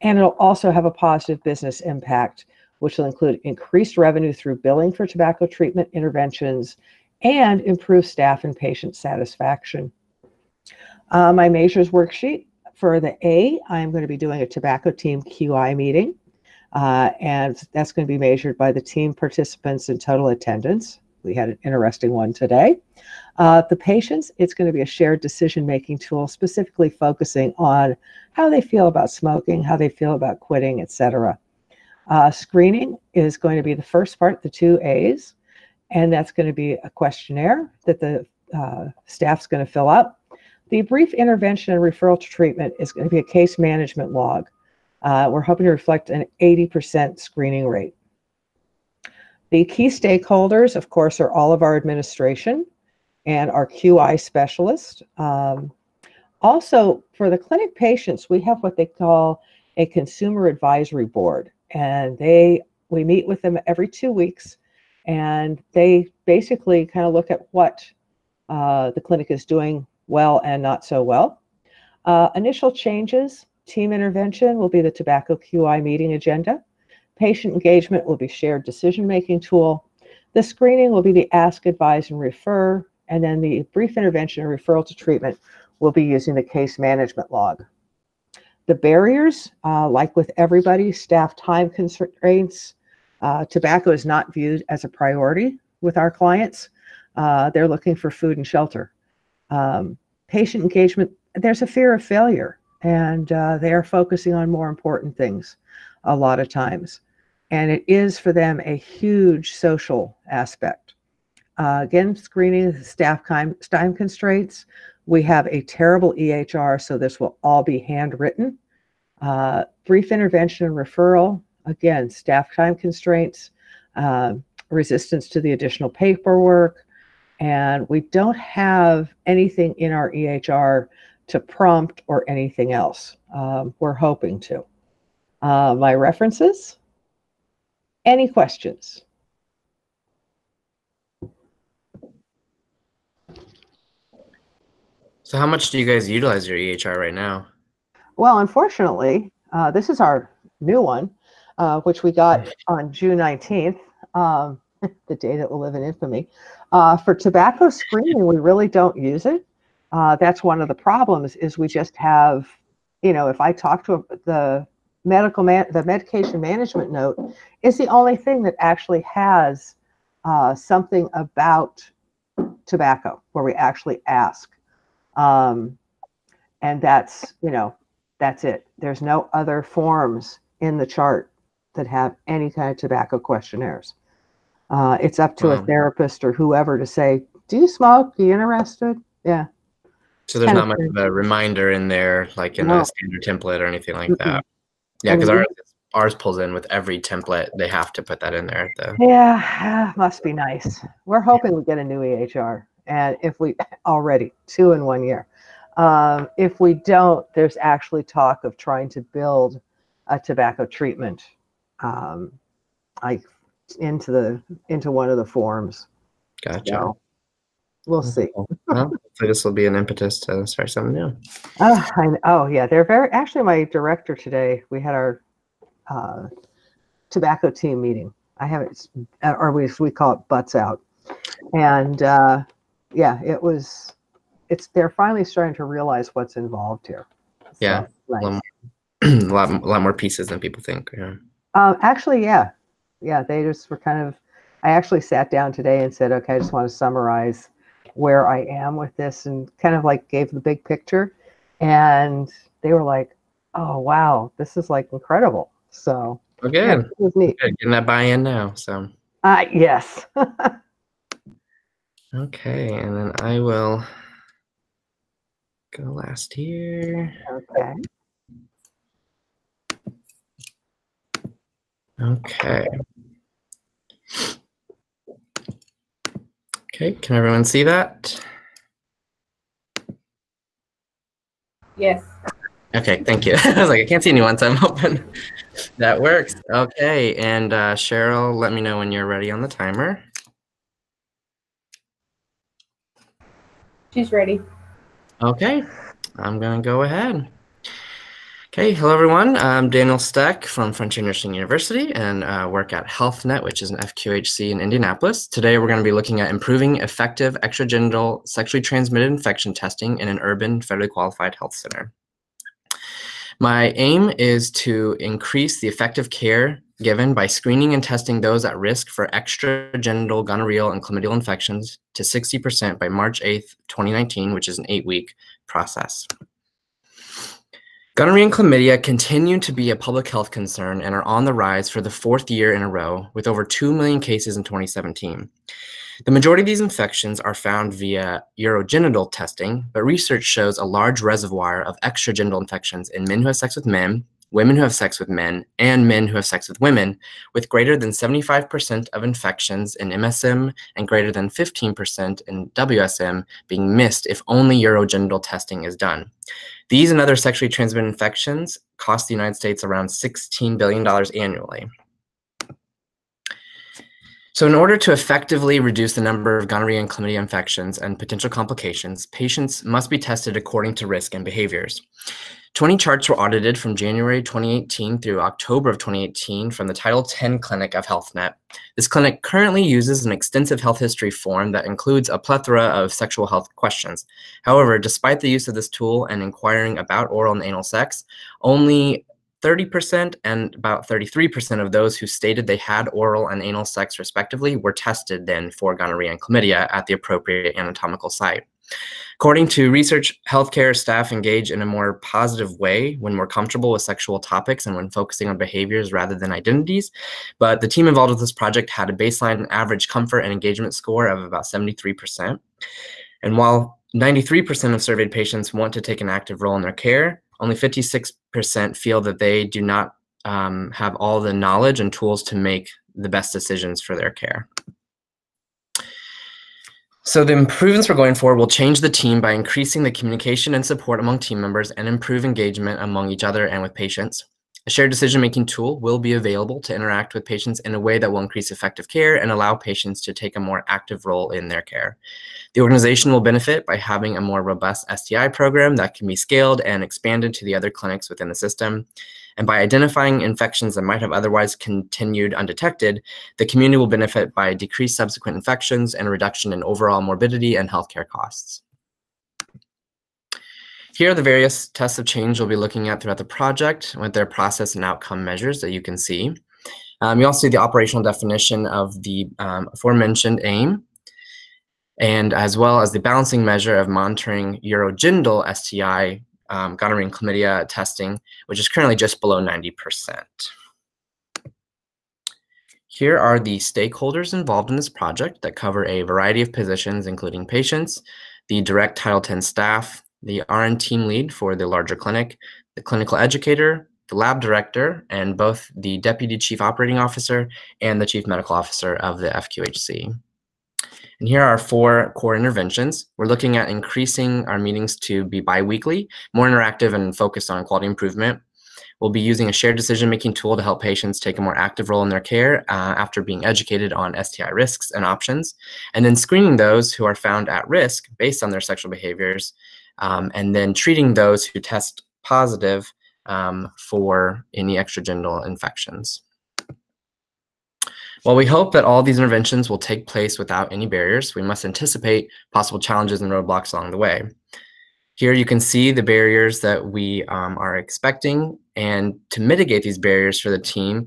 and it'll also have a positive business impact, which will include increased revenue through billing for tobacco treatment interventions and improve staff and patient satisfaction. My measures worksheet for the A, I'm going to be doing a tobacco team QI meeting, and that's going to be measured by the team participants and total attendance. We had an interesting one today. The patients, it's going to be a shared decision-making tool, specifically focusing on how they feel about smoking, how they feel about quitting, etc. Screening is going to be the first part, the 2 A's, and that's going to be a questionnaire that the staff's going to fill out. The brief intervention and referral to treatment is going to be a case management log. We're hoping to reflect an 80% screening rate. The key stakeholders, of course, are all of our administration and our QI specialist. Also, for the clinic patients, we have what they call a consumer advisory board, and we meet with them every 2 weeks, and they basically kind of look at what the clinic is doing well and not so well. Initial changes, team intervention will be the tobacco QI meeting agenda. Patient engagement will be shared decision-making tool. The screening will be the ask, advise, and refer. And then the brief intervention and referral to treatment will be using the case management log. The barriers, like with everybody, staff time constraints. Tobacco is not viewed as a priority with our clients. They're looking for food and shelter. Patient engagement, there's a fear of failure, and they are focusing on more important things a lot of times. And it is for them a huge social aspect. Again, screening staff time constraints. We have a terrible EHR, so this will all be handwritten. Brief intervention and referral. Again, staff time constraints, resistance to the additional paperwork, and we don't have anything in our EHR to prompt or anything else. We're hoping to. My references. Any questions? So how much do you guys utilize your EHR right now? Well, unfortunately, this is our new one, which we got on June 19th, the day that will live in infamy. For tobacco screening, we really don't use it. That's one of the problems is we just have, if I talk to the medication management note is the only thing that actually has something about tobacco where we actually ask. And that's it. There's no other forms in the chart that have any kind of tobacco questionnaires. It's up to a therapist or whoever to say, do you smoke? Are you interested? Yeah. So there's not much of a reminder in there, like in a standard template or anything like that. Yeah, because ours pulls in with every template. They have to put that in there. Yeah, must be nice. We're hoping we get a new EHR. And if we already 2 in 1 year, if we don't, there's actually talk of trying to build a tobacco treatment into one of the forms. Gotcha. So we'll see. Well, hopefully this will be an impetus to start something new. Oh yeah, they're actually my director today. We had our tobacco team meeting. I haven't, or we call it butts out, and yeah, they're finally starting to realize what's involved here. Yeah, so, nice. a lot more pieces than people think. Yeah. Actually, yeah, they just were kind of. I actually sat down today and said, okay, I just want to summarize where I am with this, and kind of like gave the big picture, and they were like, oh wow, this is like incredible. So okay, yeah, it was neat. Getting that buy-in now. So yes. Okay, and then I will go last here. Okay. Okay. Okay, can everyone see that? Yes. Okay, thank you. I was like, I can't see anyone, so I'm hoping that works. Okay, and Cheryl, let me know when you're ready on the timer. She's ready. Okay, I'm going to go ahead. Okay, hello everyone. I'm Daniel Steck from Frontier Nursing University and work at HealthNet, which is an FQHC in Indianapolis. Today we're going to be looking at improving effective extragenital sexually transmitted infection testing in an urban federally qualified health center. My aim is to increase the effective care given by screening and testing those at risk for extragenital gonorrheal and chlamydial infections to 60% by March 8th, 2019, which is an 8-week process. Gonorrhea and chlamydia continue to be a public health concern and are on the rise for the 4th year in a row, with over 2 million cases in 2017. The majority of these infections are found via urogenital testing, but research shows a large reservoir of extragenital infections in men who have sex with men, women who have sex with men, and men who have sex with women, with greater than 75% of infections in MSM and greater than 15% in WSM being missed if only urogenital testing is done. These and other sexually transmitted infections cost the United States around $16 billion annually. So in order to effectively reduce the number of gonorrhea and chlamydia infections and potential complications, patients must be tested according to risk and behaviors. 20 charts were audited from January 2018 through October of 2018 from the Title 10 clinic of HealthNet. This clinic currently uses an extensive health history form that includes a plethora of sexual health questions. However, despite the use of this tool and inquiring about oral and anal sex, only 30% and about 33% of those who stated they had oral and anal sex respectively were tested then for gonorrhea and chlamydia at the appropriate anatomical site. According to research, healthcare staff engage in a more positive way when more comfortable with sexual topics and when focusing on behaviors rather than identities. But the team involved with this project had a baseline average comfort and engagement score of about 73%. And while 93% of surveyed patients want to take an active role in their care, only 56% feel that they do not have all the knowledge and tools to make the best decisions for their care. So the improvements we're going for will change the team by increasing the communication and support among team members and improve engagement among each other and with patients. A shared decision-making tool will be available to interact with patients in a way that will increase effective care and allow patients to take a more active role in their care. The organization will benefit by having a more robust STI program that can be scaled and expanded to the other clinics within the system. And by identifying infections that might have otherwise continued undetected, the community will benefit by decreased subsequent infections and a reduction in overall morbidity and healthcare costs. Here are the various tests of change we'll be looking at throughout the project with their process and outcome measures that you can see. You also see the operational definition of the aforementioned aim, and as well as the balancing measure of monitoring urogenital STI gonorrhea and chlamydia testing, which is currently just below 90%. Here are the stakeholders involved in this project that cover a variety of positions, including patients, the direct Title 10 staff, the RN team lead for the larger clinic, the clinical educator, the lab director, and both the deputy chief operating officer and the chief medical officer of the FQHC. And here are 4 core interventions. We're looking at increasing our meetings to be bi-weekly, more interactive and focused on quality improvement. We'll be using a shared decision-making tool to help patients take a more active role in their care after being educated on STI risks and options, and then screening those who are found at risk based on their sexual behaviors, and then treating those who test positive for any extragenital infections. While we hope that all these interventions will take place without any barriers, we must anticipate possible challenges and roadblocks along the way. Here you can see the barriers that we are expecting, and to mitigate these barriers for the team,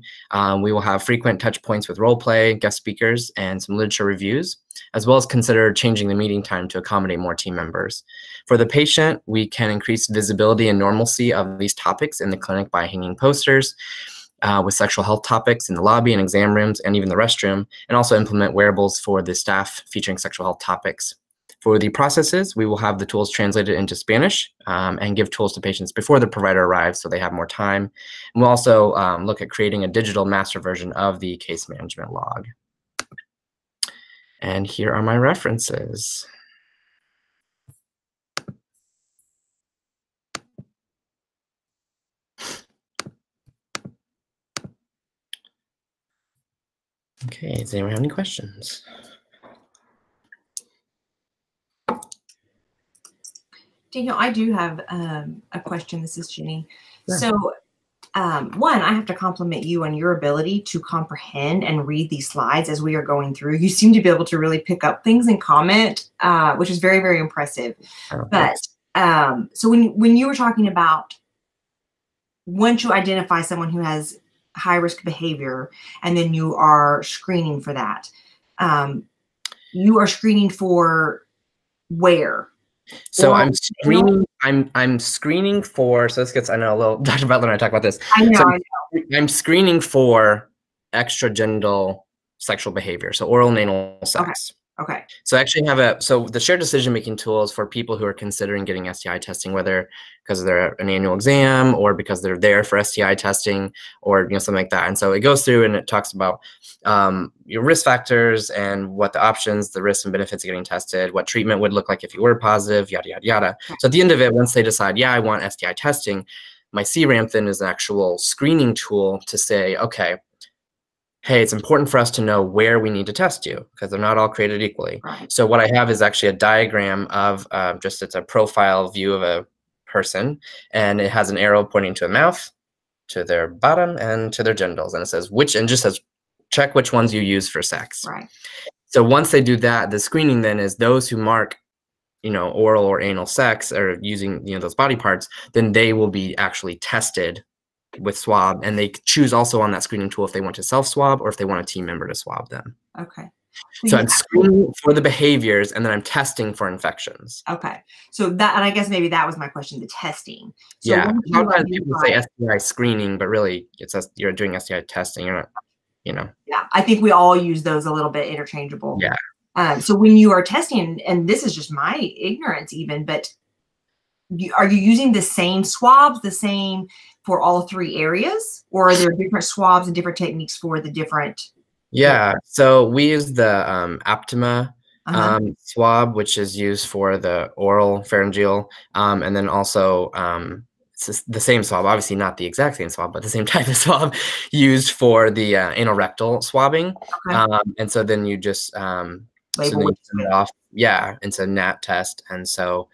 we will have frequent touch points with role play, guest speakers, and some literature reviews, as well as consider changing the meeting time to accommodate more team members. For the patient, we can increase visibility and normalcy of these topics in the clinic by hanging posters with sexual health topics in the lobby and exam rooms and even the restroom, and also implement wearables for the staff featuring sexual health topics. For the processes, we will have the tools translated into Spanish and give tools to patients before the provider arrives so they have more time. And we'll also look at creating a digital master version of the case management log. And here are my references. Okay, does anyone have any questions? Daniel, I do have a question. This is Jenny. Yeah. So, one, I have to compliment you on your ability to comprehend and read these slides as we are going through. You seem to be able to really pick up things and comment, which is very, very impressive. But so when you were talking about once you identify someone who has high risk behavior, and then you are screening for that, you are screening for where? So Or, I'm screening. I'm screening for. So this gets. I know a little. Dr. Butler and I talk about this. I know. So I know. I'm screening for extragenital sexual behavior. So oral and anal sex. Okay. So I actually have so the shared decision-making tool is for people who are considering getting STI testing, whether because they're an annual exam or because they're there for STI testing or something like that. And so it goes through and it talks about your risk factors and what the options, the risks and benefits of getting tested, what treatment would look like if you were positive, yada, yada, yada. So at the end of it, once they decide, yeah, I want STI testing, my CRAMP then is an actual screening tool to say, okay, hey, it's important for us to know where we need to test you because they're not all created equally. Right. So what I have is actually a diagram of it's a profile view of a person, and it has an arrow pointing to a mouth, to their bottom, and to their genitals, and it says just says check which ones you use for sex. Right. So once they do that, the screening then is those who mark oral or anal sex or using those body parts, then they will be actually tested with swab, and they choose also on that screening tool if they want to self-swab or if they want a team member to swab them. Okay. So I'm screening for the behaviors, and then I'm testing for infections. Okay. So that, and I guess maybe that was my question, the testing. So Yeah. Sometimes people say STI screening, but really you're doing STI testing. You're not, Yeah, I think we all use those a little bit interchangeable. Yeah. So when you are testing, and this is just my ignorance even, but are you using the same swabs, the same for all three areas, or are there different swabs and different techniques for the different? Yeah. So we use the Aptima swab, which is used for the oral pharyngeal, and then also it's the same swab, obviously not the exact same swab, but the same type of swab used for the anal rectal swabbing. Okay. And so then you just Label send it off. Yeah, it's a NAT test, and so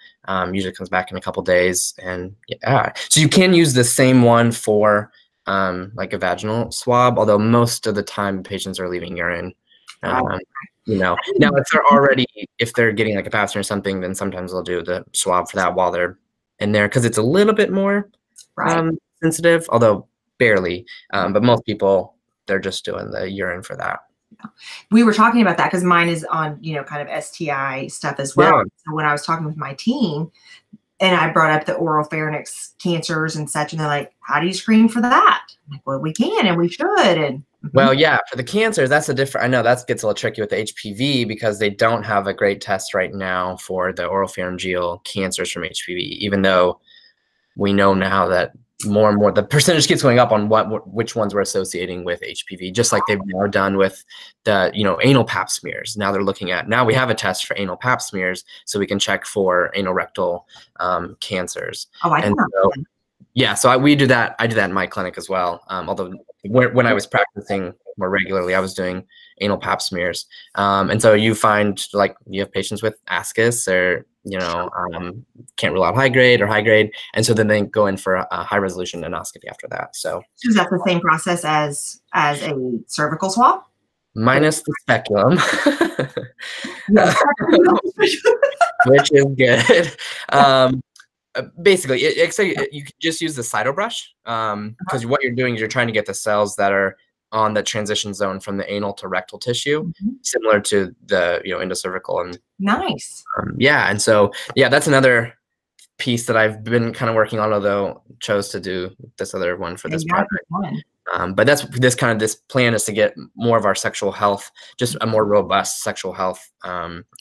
usually comes back in a couple days. And yeah, so you can use the same one for like a vaginal swab, although most of the time patients are leaving urine. Now if they're getting like a pap smear or something, then sometimes they'll do the swab for that while they're in there because it's a little bit more sensitive, although barely. But most people, they're just doing the urine for that. We were talking about that because mine is on, kind of STI stuff as well. Yeah. So when I was talking with my team and I brought up the oral pharynx cancers and such, and they're like, how do you screen for that? I'm like, well, we can and we should. And well, yeah, for the cancers, that's I know that gets a little tricky with the HPV because they don't have a great test right now for the oral pharyngeal cancers from HPV, even though we know now that more and more the percentage keeps going up on which ones we're associating with HPV, just like they've now done with the anal pap smears. Now we have a test for anal pap smears, so we can check for anal rectal cancers. Oh, I didn't know. Yeah, so we do that. I do that in my clinic as well. Although when I was practicing more regularly, I was doing anal pap smears. And so you find like you have patients with ascus or can't rule out high grade or high grade, and so then they go in for a high resolution endoscopy after that. So is that the same process as a cervical swab? Minus the speculum, which is good. Basically, you can just use the cytobrush because what you're doing is you're trying to get the cells that are on the transition zone from the anal to rectal tissue, similar to the endocervical and nice. And so that's another piece that I've been kind of working on, although chose to do this other one for this project. But that's this plan is to get more of our sexual health, just a more robust sexual health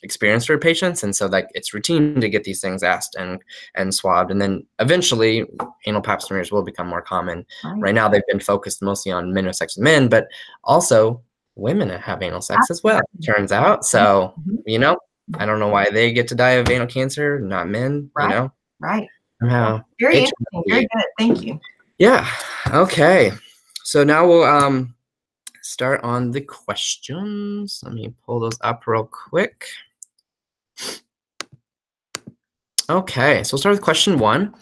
experience for patients, and so that it's routine to get these things asked and swabbed, and then eventually anal pap smears will become more common. Right now they've been focused mostly on men who have sex with men, but also women have anal sex as well, turns out. So I don't know why they get to die of anal cancer, not men. Right. Very interesting. Very good. Thank you. Yeah. Okay. So now we'll start on the questions. Let me pull those up real quick. Okay, so we'll start with question 1.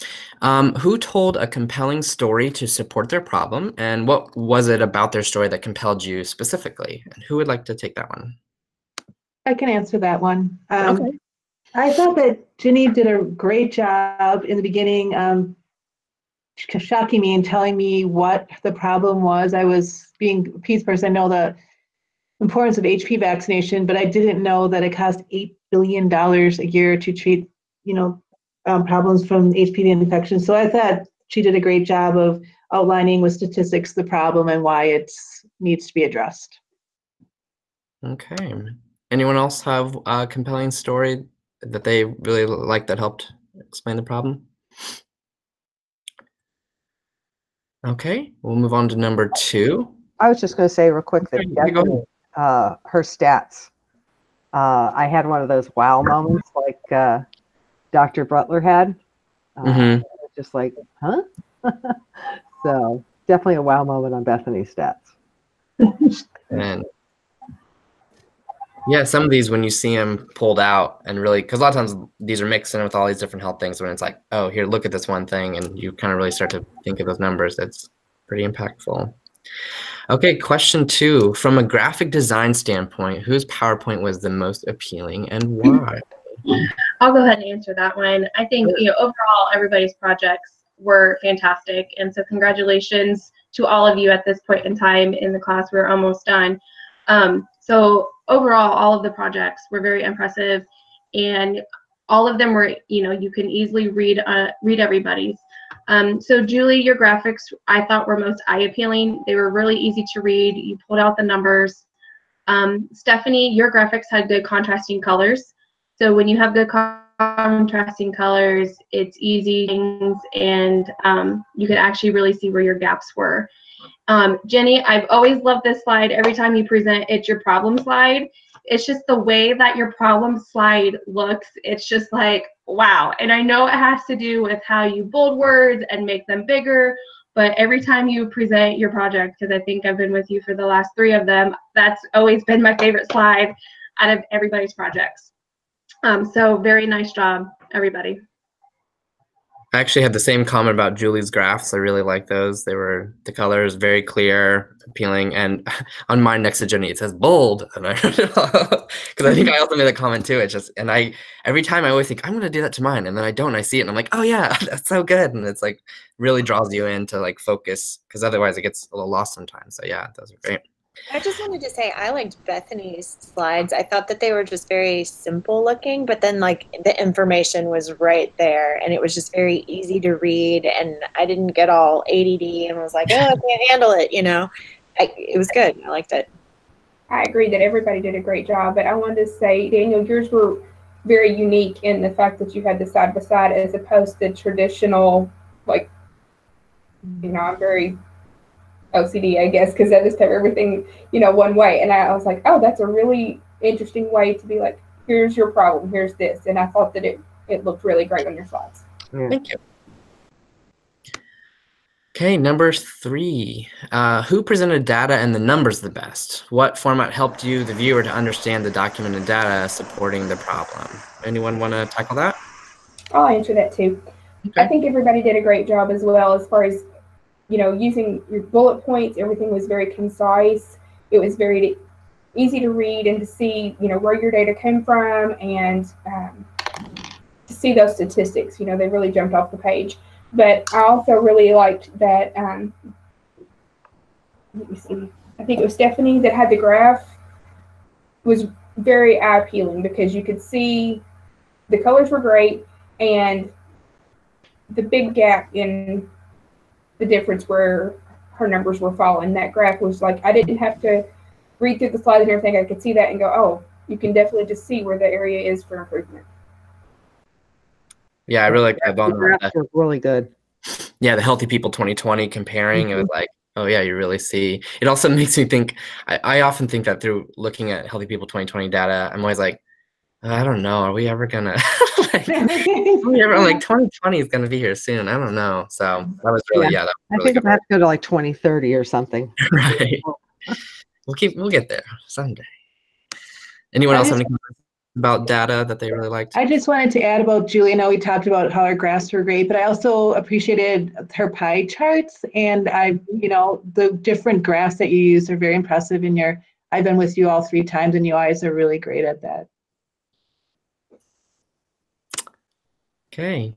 Who told a compelling story to support their problem, and what was it about their story that compelled you specifically? And who would like to take that one? I can answer that one. Okay. I thought that Ginny did a great job in the beginning, shocking me and telling me what the problem was. I was being a peace person. I know the importance of HP vaccination, but I didn't know that it cost $8 billion a year to treat, problems from HPV infection. So I thought she did a great job of outlining with statistics the problem and why it needs to be addressed. Okay. Anyone else have a compelling story that they really liked that helped explain the problem? Okay, we'll move on to number 2. I was just going to say real quick that Okay, yeah, go ahead. her stats. I had one of those wow moments like Dr. Butler had. Just like, huh? So definitely a wow moment on Bethany's stats. And yeah, some of these when you see them pulled out and really, because a lot of times these are mixed in with all these different health things, when it's like, oh, here, look at this one thing, and you kind of really start to think of those numbers. It's pretty impactful. Okay, question 2. From a graphic design standpoint, whose PowerPoint was the most appealing and why? I'll go ahead and answer that one. I think, overall, everybody's projects were fantastic. And so congratulations to all of you at this point in time in the class. We're almost done. So overall, all of the projects were very impressive, and all of them were, you can easily read everybody's. So Julie, your graphics I thought were most eye-appealing. They were really easy to read. You pulled out the numbers. Stephanie, your graphics had good contrasting colors. So when you have good contrasting colors, it's easy things, and you can actually really see where your gaps were. Jenny, I've always loved this slide. Every time you present, it's your problem slide. It's just the way that your problem slide looks. It's just like, wow. And I know it has to do with how you bold words and make them bigger, but every time you present your project, because I think I've been with you for the last 3 of them, that's always been my favorite slide out of everybody's projects. So very nice job, everybody. I actually had the same comment about Julie's graphs. I really like those. The colors very clear, appealing, and on mine next to Jenny it says bold, and I don't know, because I think I also made a comment too. It's just, and every time I always think I'm gonna do that to mine, and then I don't. I see it, and I'm like, oh yeah, that's so good, and it's like really draws you in to like focus, because otherwise it gets a little lost sometimes. So yeah, those are great. I just wanted to say I liked Bethany's slides. I thought that they were just very simple looking, but then like the information was right there and it was just very easy to read, and I didn't get all ADD and was like, oh, I can't handle it, it was good. I liked it. I agree that everybody did a great job, but I wanted to say, Daniel, yours were very unique in the fact that you had the side by side as opposed to traditional, like, I'm very OCD, I guess, because I just have everything, one way. And I was like, oh, that's a really interesting way to be like, here's your problem, here's this. And I thought that it looked really great on your slides. Yeah. Thank you. Okay, number 3. Who presented data and the numbers the best? What format helped you, the viewer, to understand the documented data supporting the problem? Anyone want to tackle that? I'll answer that too. Okay. I think everybody did a great job as well, as far as using your bullet points. Everything was very concise. It was very easy to read and to see, where your data came from, and to see those statistics. They really jumped off the page. But I also really liked that, let me see, I think it was Stephanie that had the graph. Was very eye appealing because you could see the colors were great, and the big gap in the difference where her numbers were falling. That graph was like, I didn't have to read through the slides and everything. I could see that and go, oh, you can definitely just see where the area is for improvement. Yeah, I really like that. The graphs were really good. Yeah, the Healthy People 2020 comparing, it was like, oh yeah, you really see. It also makes me think, I often think that through looking at Healthy People 2020 data, I'm always like, I don't know, are we ever gonna, like 2020 is gonna be here soon. I don't know. So that was really, that was really I think I have to go to like 2030 or something. Right. We'll get there someday. Anyone else have any comments? about data that they really liked? I just wanted to add about Julie. I know we talked about how our graphs were great, but I also appreciated her pie charts, and the different graphs that you use are very impressive in your, I've been with you all 3 times and you guys are really great at that. Okay.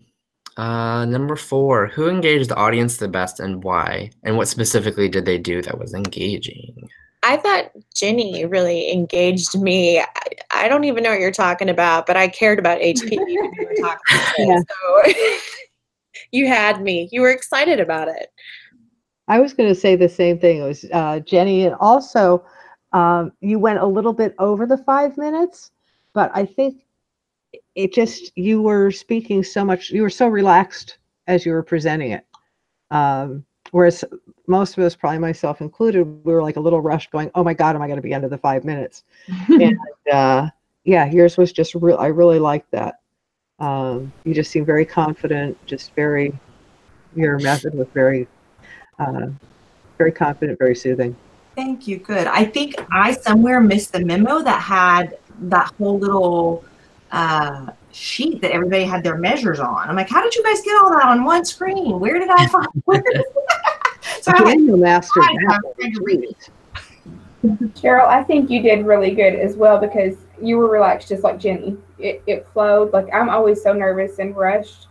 Number 4, who engaged the audience the best and why? And what specifically did they do that was engaging? I thought Ginny really engaged me. I don't even know what you're talking about, but I cared about HPV when you were talking about it. So you had me. You were excited about it. I was going to say the same thing. It was Jenny, and also you went a little bit over the 5 minutes, but I think it just, you were speaking so much, you were so relaxed as you were presenting it. Whereas most of us, probably myself included, we were like a little rushed going, oh my God, am I going to be under the 5 minutes? And yeah, yours was just real. I really liked that. You just seemed very confident, just very, your method was very, very confident, very soothing. Thank you. Good. I think I somewhere missed the memo that had that whole little sheet that everybody had their measures on. I'm like, how did you guys get all that on one screen? Where did I find it? So Daniel mastered that. Cheryl, I think you did really good as well because you were relaxed just like Jenny. It flowed. Like, I'm always so nervous and rushed,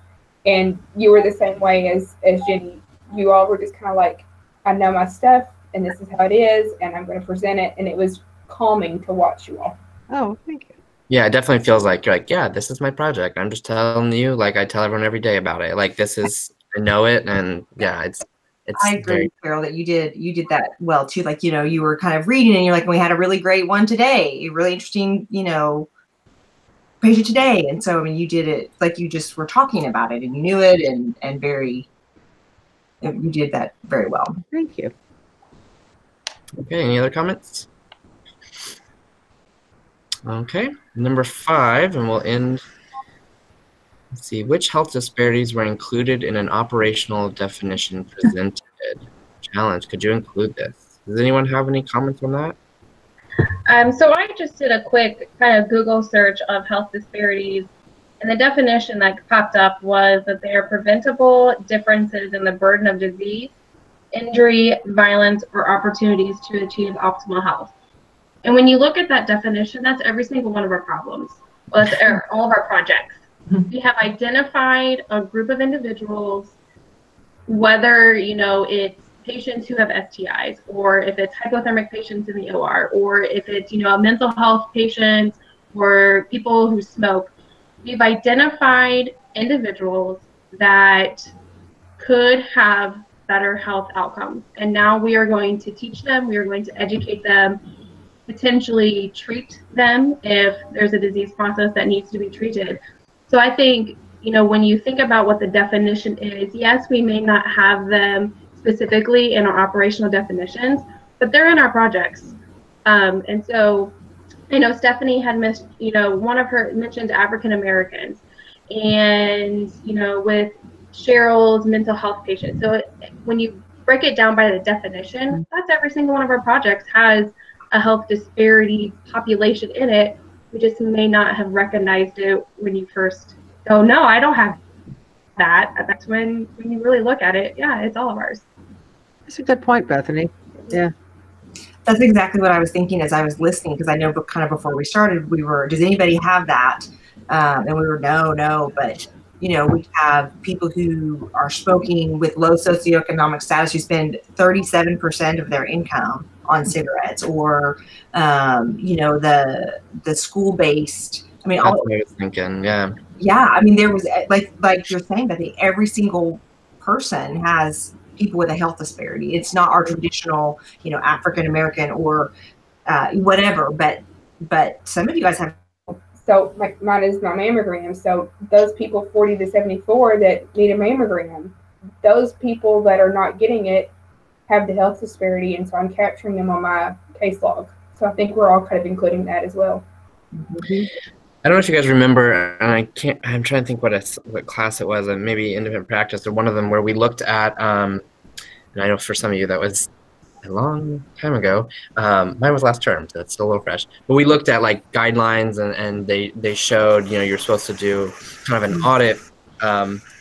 and you were the same way as Jenny. You all were just kind of like, I know my stuff, and this is how it is, and I'm going to present it, and it was calming to watch you all. Oh, thank you. Yeah, it definitely feels like you're like, yeah, this is my project. I'm just telling you, like I tell everyone every day about it. Like, this is, I know it, and yeah, it's I agree, Carol, that you did that well too. Like, you were kind of reading and you're like, we had a really great one today, a really interesting, patient today. And so, I mean, you did it like you just were talking about it and you knew it and you did that very well. Thank you. Okay, any other comments? Okay, number 5, and we'll end. Let's see, which health disparities were included in an operational definition presented? Challenge, could you include this? Does anyone have any comments on that? So I just did a quick kind of Google search of health disparities, and the definition that popped up was that they are preventable differences in the burden of disease, injury, violence, or opportunities to achieve optimal health. And when you look at that definition, that's every single one of our problems. Well, that's all of our projects. We have identified a group of individuals, whether, it's patients who have STIs, or if it's hypothermic patients in the OR, or if it's, a mental health patient, or people who smoke. We've identified individuals that could have better health outcomes. And now we are going to teach them, we are going to educate them, potentially treat them if there's a disease process that needs to be treated. So I think, when you think about what the definition is, yes, we may not have them specifically in our operational definitions, but they're in our projects. And so, I know Stephanie had missed, one of her mentioned African Americans, and, with Cheryl's mental health patients. So when you break it down by the definition, that's every single one of our projects has a health disparity population in it. We just may not have recognized it when you first go, no, I don't have that. That's when you really look at it. Yeah, it's all of ours. That's a good point, Bethany. Yeah. That's exactly what I was thinking as I was listening, because I know kind of before we started, does anybody have that? And we were, no, but we have people who are smoking with low socioeconomic status who spend 37% of their income on cigarettes, or the school-based. I mean, that's what I was thinking. Yeah. Yeah, I mean, there was like you're saying, that every single person has people with a health disparity. It's not our traditional, African American or whatever, but some of you guys have. So mine is my mammogram. So those people 40 to 74 that need a mammogram, those people that are not getting it have the health disparity, and so I'm capturing them on my case log. So I think we're all kind of including that as well. Mm-hmm. I don't know if you guys remember, and I'm trying to think what class it was, and maybe independent practice or one of them, where we looked at, and I know for some of you that was a long time ago. Mine was last term, so it's still a little fresh. But we looked at like guidelines, and they showed, you know, you're supposed to do kind of an audit,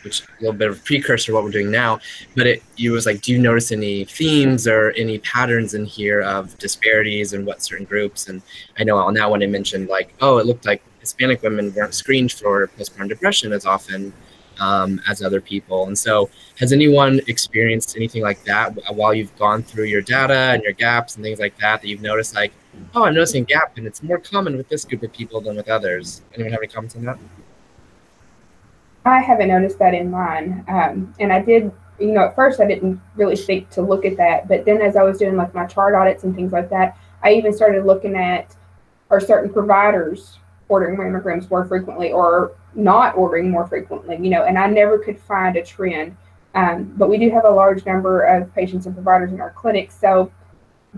which is a little bit of a precursor to what we're doing now. But it was like, do you notice any themes or any patterns in here of disparities in what certain groups? And I know on that one I mentioned like, oh, it looked like Hispanic women weren't screened for postpartum depression as often as other people. And so has anyone experienced anything like that while you've gone through your data and your gaps and things like that, that you've noticed like, oh, I'm noticing a gap and it's more common with this group of people than with others? Anyone have any comments on that? I haven't noticed that in mine. And I did, you know, at first I didn't really think to look at that, but then as I was doing like my chart audits and things like that, I even started looking at, are certain providers ordering mammograms more frequently or not ordering more frequently, you know, and I never could find a trend. But we do have a large number of patients and providers in our clinic. So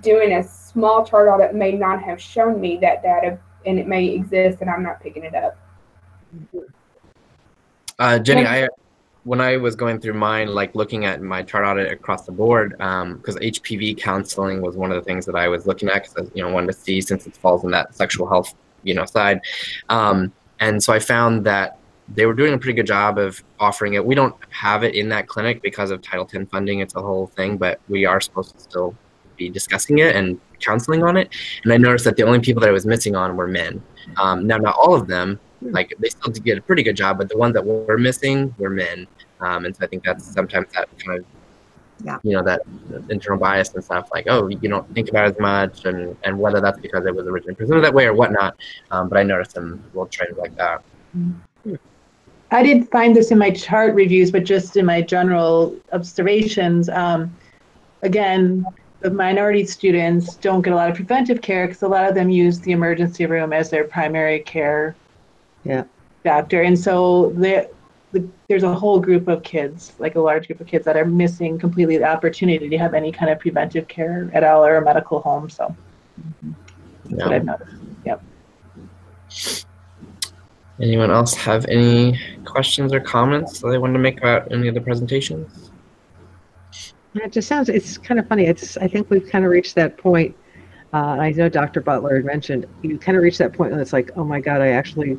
doing a small chart audit may not have shown me that data, and it may exist and I'm not picking it up. Jenny, when I was going through mine, like looking at my chart audit across the board, because HPV counseling was one of the things that I was looking at, because I wanted to see, since it falls in that sexual health side. And so I found that they were doing a pretty good job of offering it. We don't have it in that clinic because of Title X funding. It's a whole thing, but we are supposed to still be discussing it and counseling on it. And I noticed that the only people that I was missing on were men. Now, not all of them, like they still did get a pretty good job, but the ones that were missing were men. And so I think that's sometimes that kind of, that internal bias and stuff, like, oh, you don't think about it as much, and whether that's because it was originally presented that way or whatnot. But I noticed some little trends like that. I didn't find this in my chart reviews, but just in my general observations. Again, the minority students don't get a lot of preventive care because a lot of them use the emergency room as their primary care doctor. And so there's a whole group of kids, like a large group of kids, that are missing completely the opportunity to have any kind of preventive care at all or a medical home. So that's what I've noticed. Yep. Anyone else have any questions or comments that they wanted to make about any of the presentations? It just sounds, it's kind of funny. I think we've kind of reached that point. I know Dr. Butler had mentioned, you kind of reach that point when it's like, oh my God,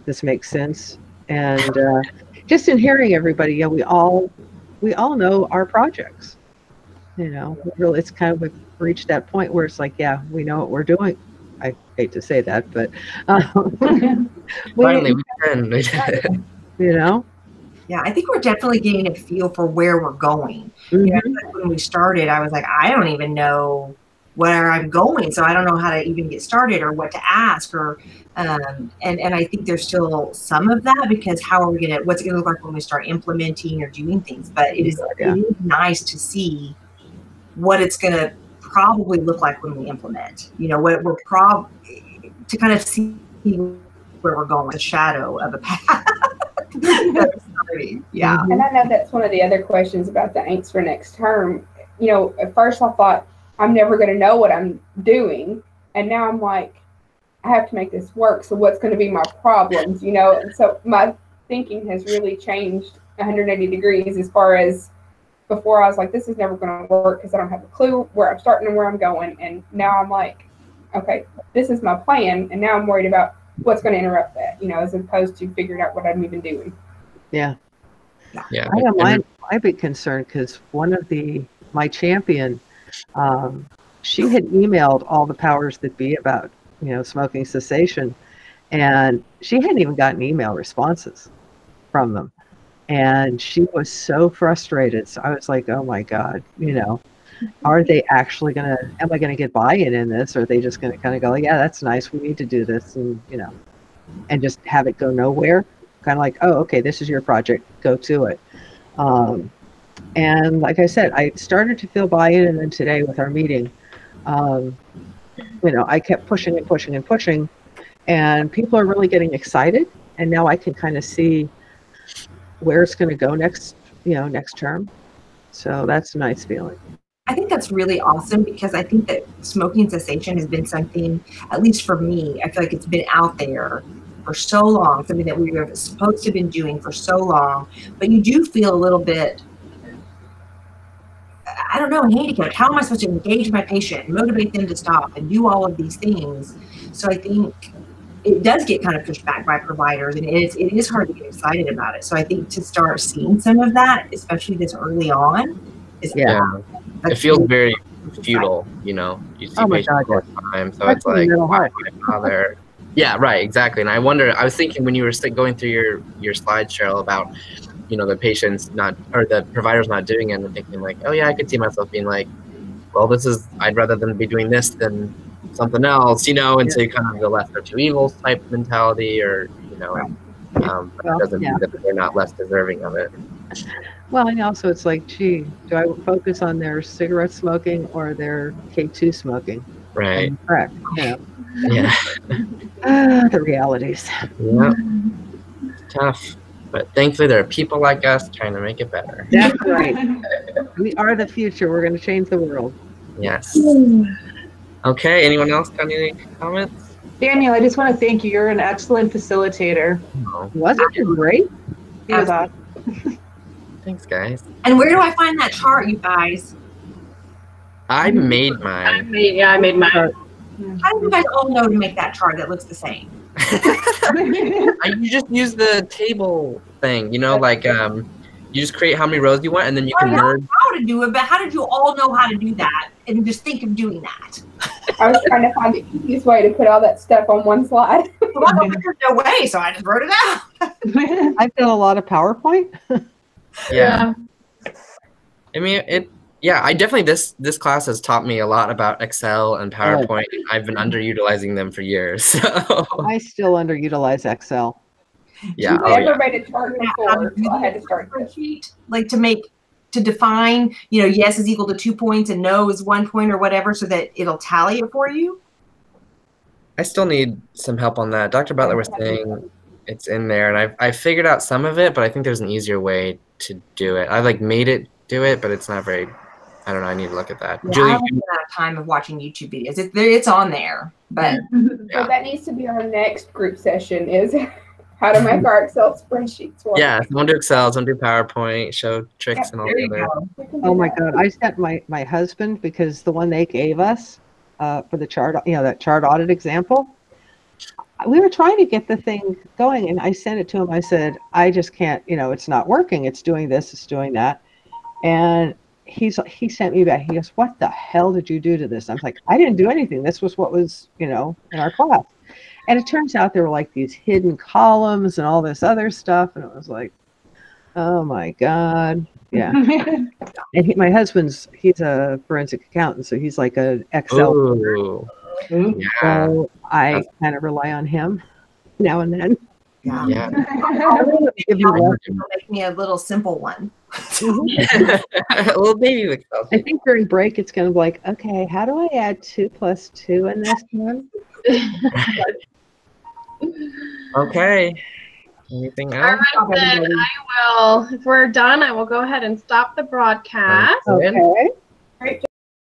this makes sense. And just in hearing everybody, we all know our projects. Really, it's kind of, we've reached that point where it's like, yeah, we know what we're doing. I hate to say that, but finally we can. Yeah, I think we're definitely getting a feel for where we're going. Mm-hmm. When we started, I was like, I don't even know where I'm going, so I don't know how to even get started or what to ask, or and I think there's still some of that, because what's it gonna look like when we start implementing or doing things? But it is nice to see what it's gonna probably look like when we implement. What we're to kind of see where we're going, the shadow of a path. Yeah. And I know that's one of the other questions about the angst for next term. At first I thought, I'm never going to know what I'm doing. And now I'm like, I have to make this work. So what's going to be my problems, And so my thinking has really changed 180 degrees, as far as before I was like, this is never going to work because I don't have a clue where I'm starting and where I'm going. And now I'm like, okay, this is my plan. And now I'm worried about what's going to interrupt that, as opposed to figuring out what I'm even doing. Yeah. Yeah. I know my big concern, because one of my champion, she had emailed all the powers that be about, smoking cessation, and she hadn't even gotten email responses from them. And she was so frustrated. So I was like, oh my God, are they actually am I going to get buy-in in this? Or are they just going to kind of go, yeah, that's nice, we need to do this, and, and just have it go nowhere? Kind of like, oh, okay, this is your project, go to it. And like I said, I started to feel buy-in, and then today with our meeting, I kept pushing and pushing and pushing, and people are really getting excited. And now I can kind of see where it's going to go next term. So that's a nice feeling. I think that's really awesome, because I think that smoking cessation has been something, at least for me, I feel like it's been out there for so long, something that we were supposed to have been doing for so long. But you do feel a little bit, I don't know, handicapped. How am I supposed to engage my patient, motivate them to stop, and do all of these things? So I think it does get kind of pushed back by providers, and it is hard to get excited about it. So I think to start seeing some of that, especially this early on, is it feels very futile. You know, you see patients all the time, so it's like, why bother? Yeah, right, exactly. And I wonder, I was thinking when you were going through your slide, Cheryl, about, you know, the patients not, or the providers not doing it, and thinking like, oh yeah, I could see myself being like, well, I'd rather them be doing this than something else, you know, and so you kind of the lesser of two evils type mentality, or, you know, but it doesn't mean that they're not less deserving of it. Well, and also it's like, gee, do I focus on their cigarette smoking or their K2 smoking? Right. Correct. Yeah. Yeah. The realities. Yeah. It's tough. But thankfully, there are people like us trying to make it better. That's right. We are the future. We're going to change the world. Yes. Okay. Anyone else got any comments? Daniel, I just want to thank you. You're an excellent facilitator. Oh, Wasn't it great? It was awesome. thanks, guys. And where do I find that chart, you guys? I made mine. I made mine. How do you guys all know to make that chart that looks the same? You just use the table thing, you know, like you just create how many rows you want, and then you can merge. How to do it, but how did you all know how to do that and just think of doing that? I was trying to find the easiest way to put all that stuff on one slide. Well, there's no way, so I just wrote it out. I've done a lot of PowerPoint. Yeah. I mean, I definitely, this class has taught me a lot about Excel and PowerPoint. I've been underutilizing them for years. So. I still underutilize Excel. Yeah. I never made a chart before, so I had to start spreadsheet, like to define, you know, yes is equal to 2 points and no is 1 point or whatever, so that it'll tally it for you. I still need some help on that. Dr. Butler was saying it's in there, and I figured out some of it, but I think there's an easier way to do it. I like made it do it, but it's not very. I don't know. I need to look at that. Yeah, Julie, I haven't had time of watching YouTube videos. It's on there, but So that needs to be our next group session is how to make our Excel spreadsheets work. yeah, someone do Excel, someone do PowerPoint, show tricks and all the other. Oh my God. I sent my husband, because the one they gave us for the chart, you know, that chart audit example, we were trying to get the thing going, and I sent it to him. I said, I just can't, you know, it's not working. It's doing this, it's doing that. And he sent me back. He goes, what the hell did you do to this? I'm like, I didn't do anything. This was what was, you know, in our class. And it turns out there were like these hidden columns and all this other stuff. And it was like, oh my God. Yeah. And my husband's, he's a forensic accountant. So he's like an Excel. Ooh. Yeah. So I kind of rely on him now and then. Yeah. make me a little simple one. A little baby Excel. I think during break it's going to be like, okay, how do I add 2 + 2 in this one? Okay. Anything All else? right, then I will, if we're done, I will go ahead and stop the broadcast. Okay. Great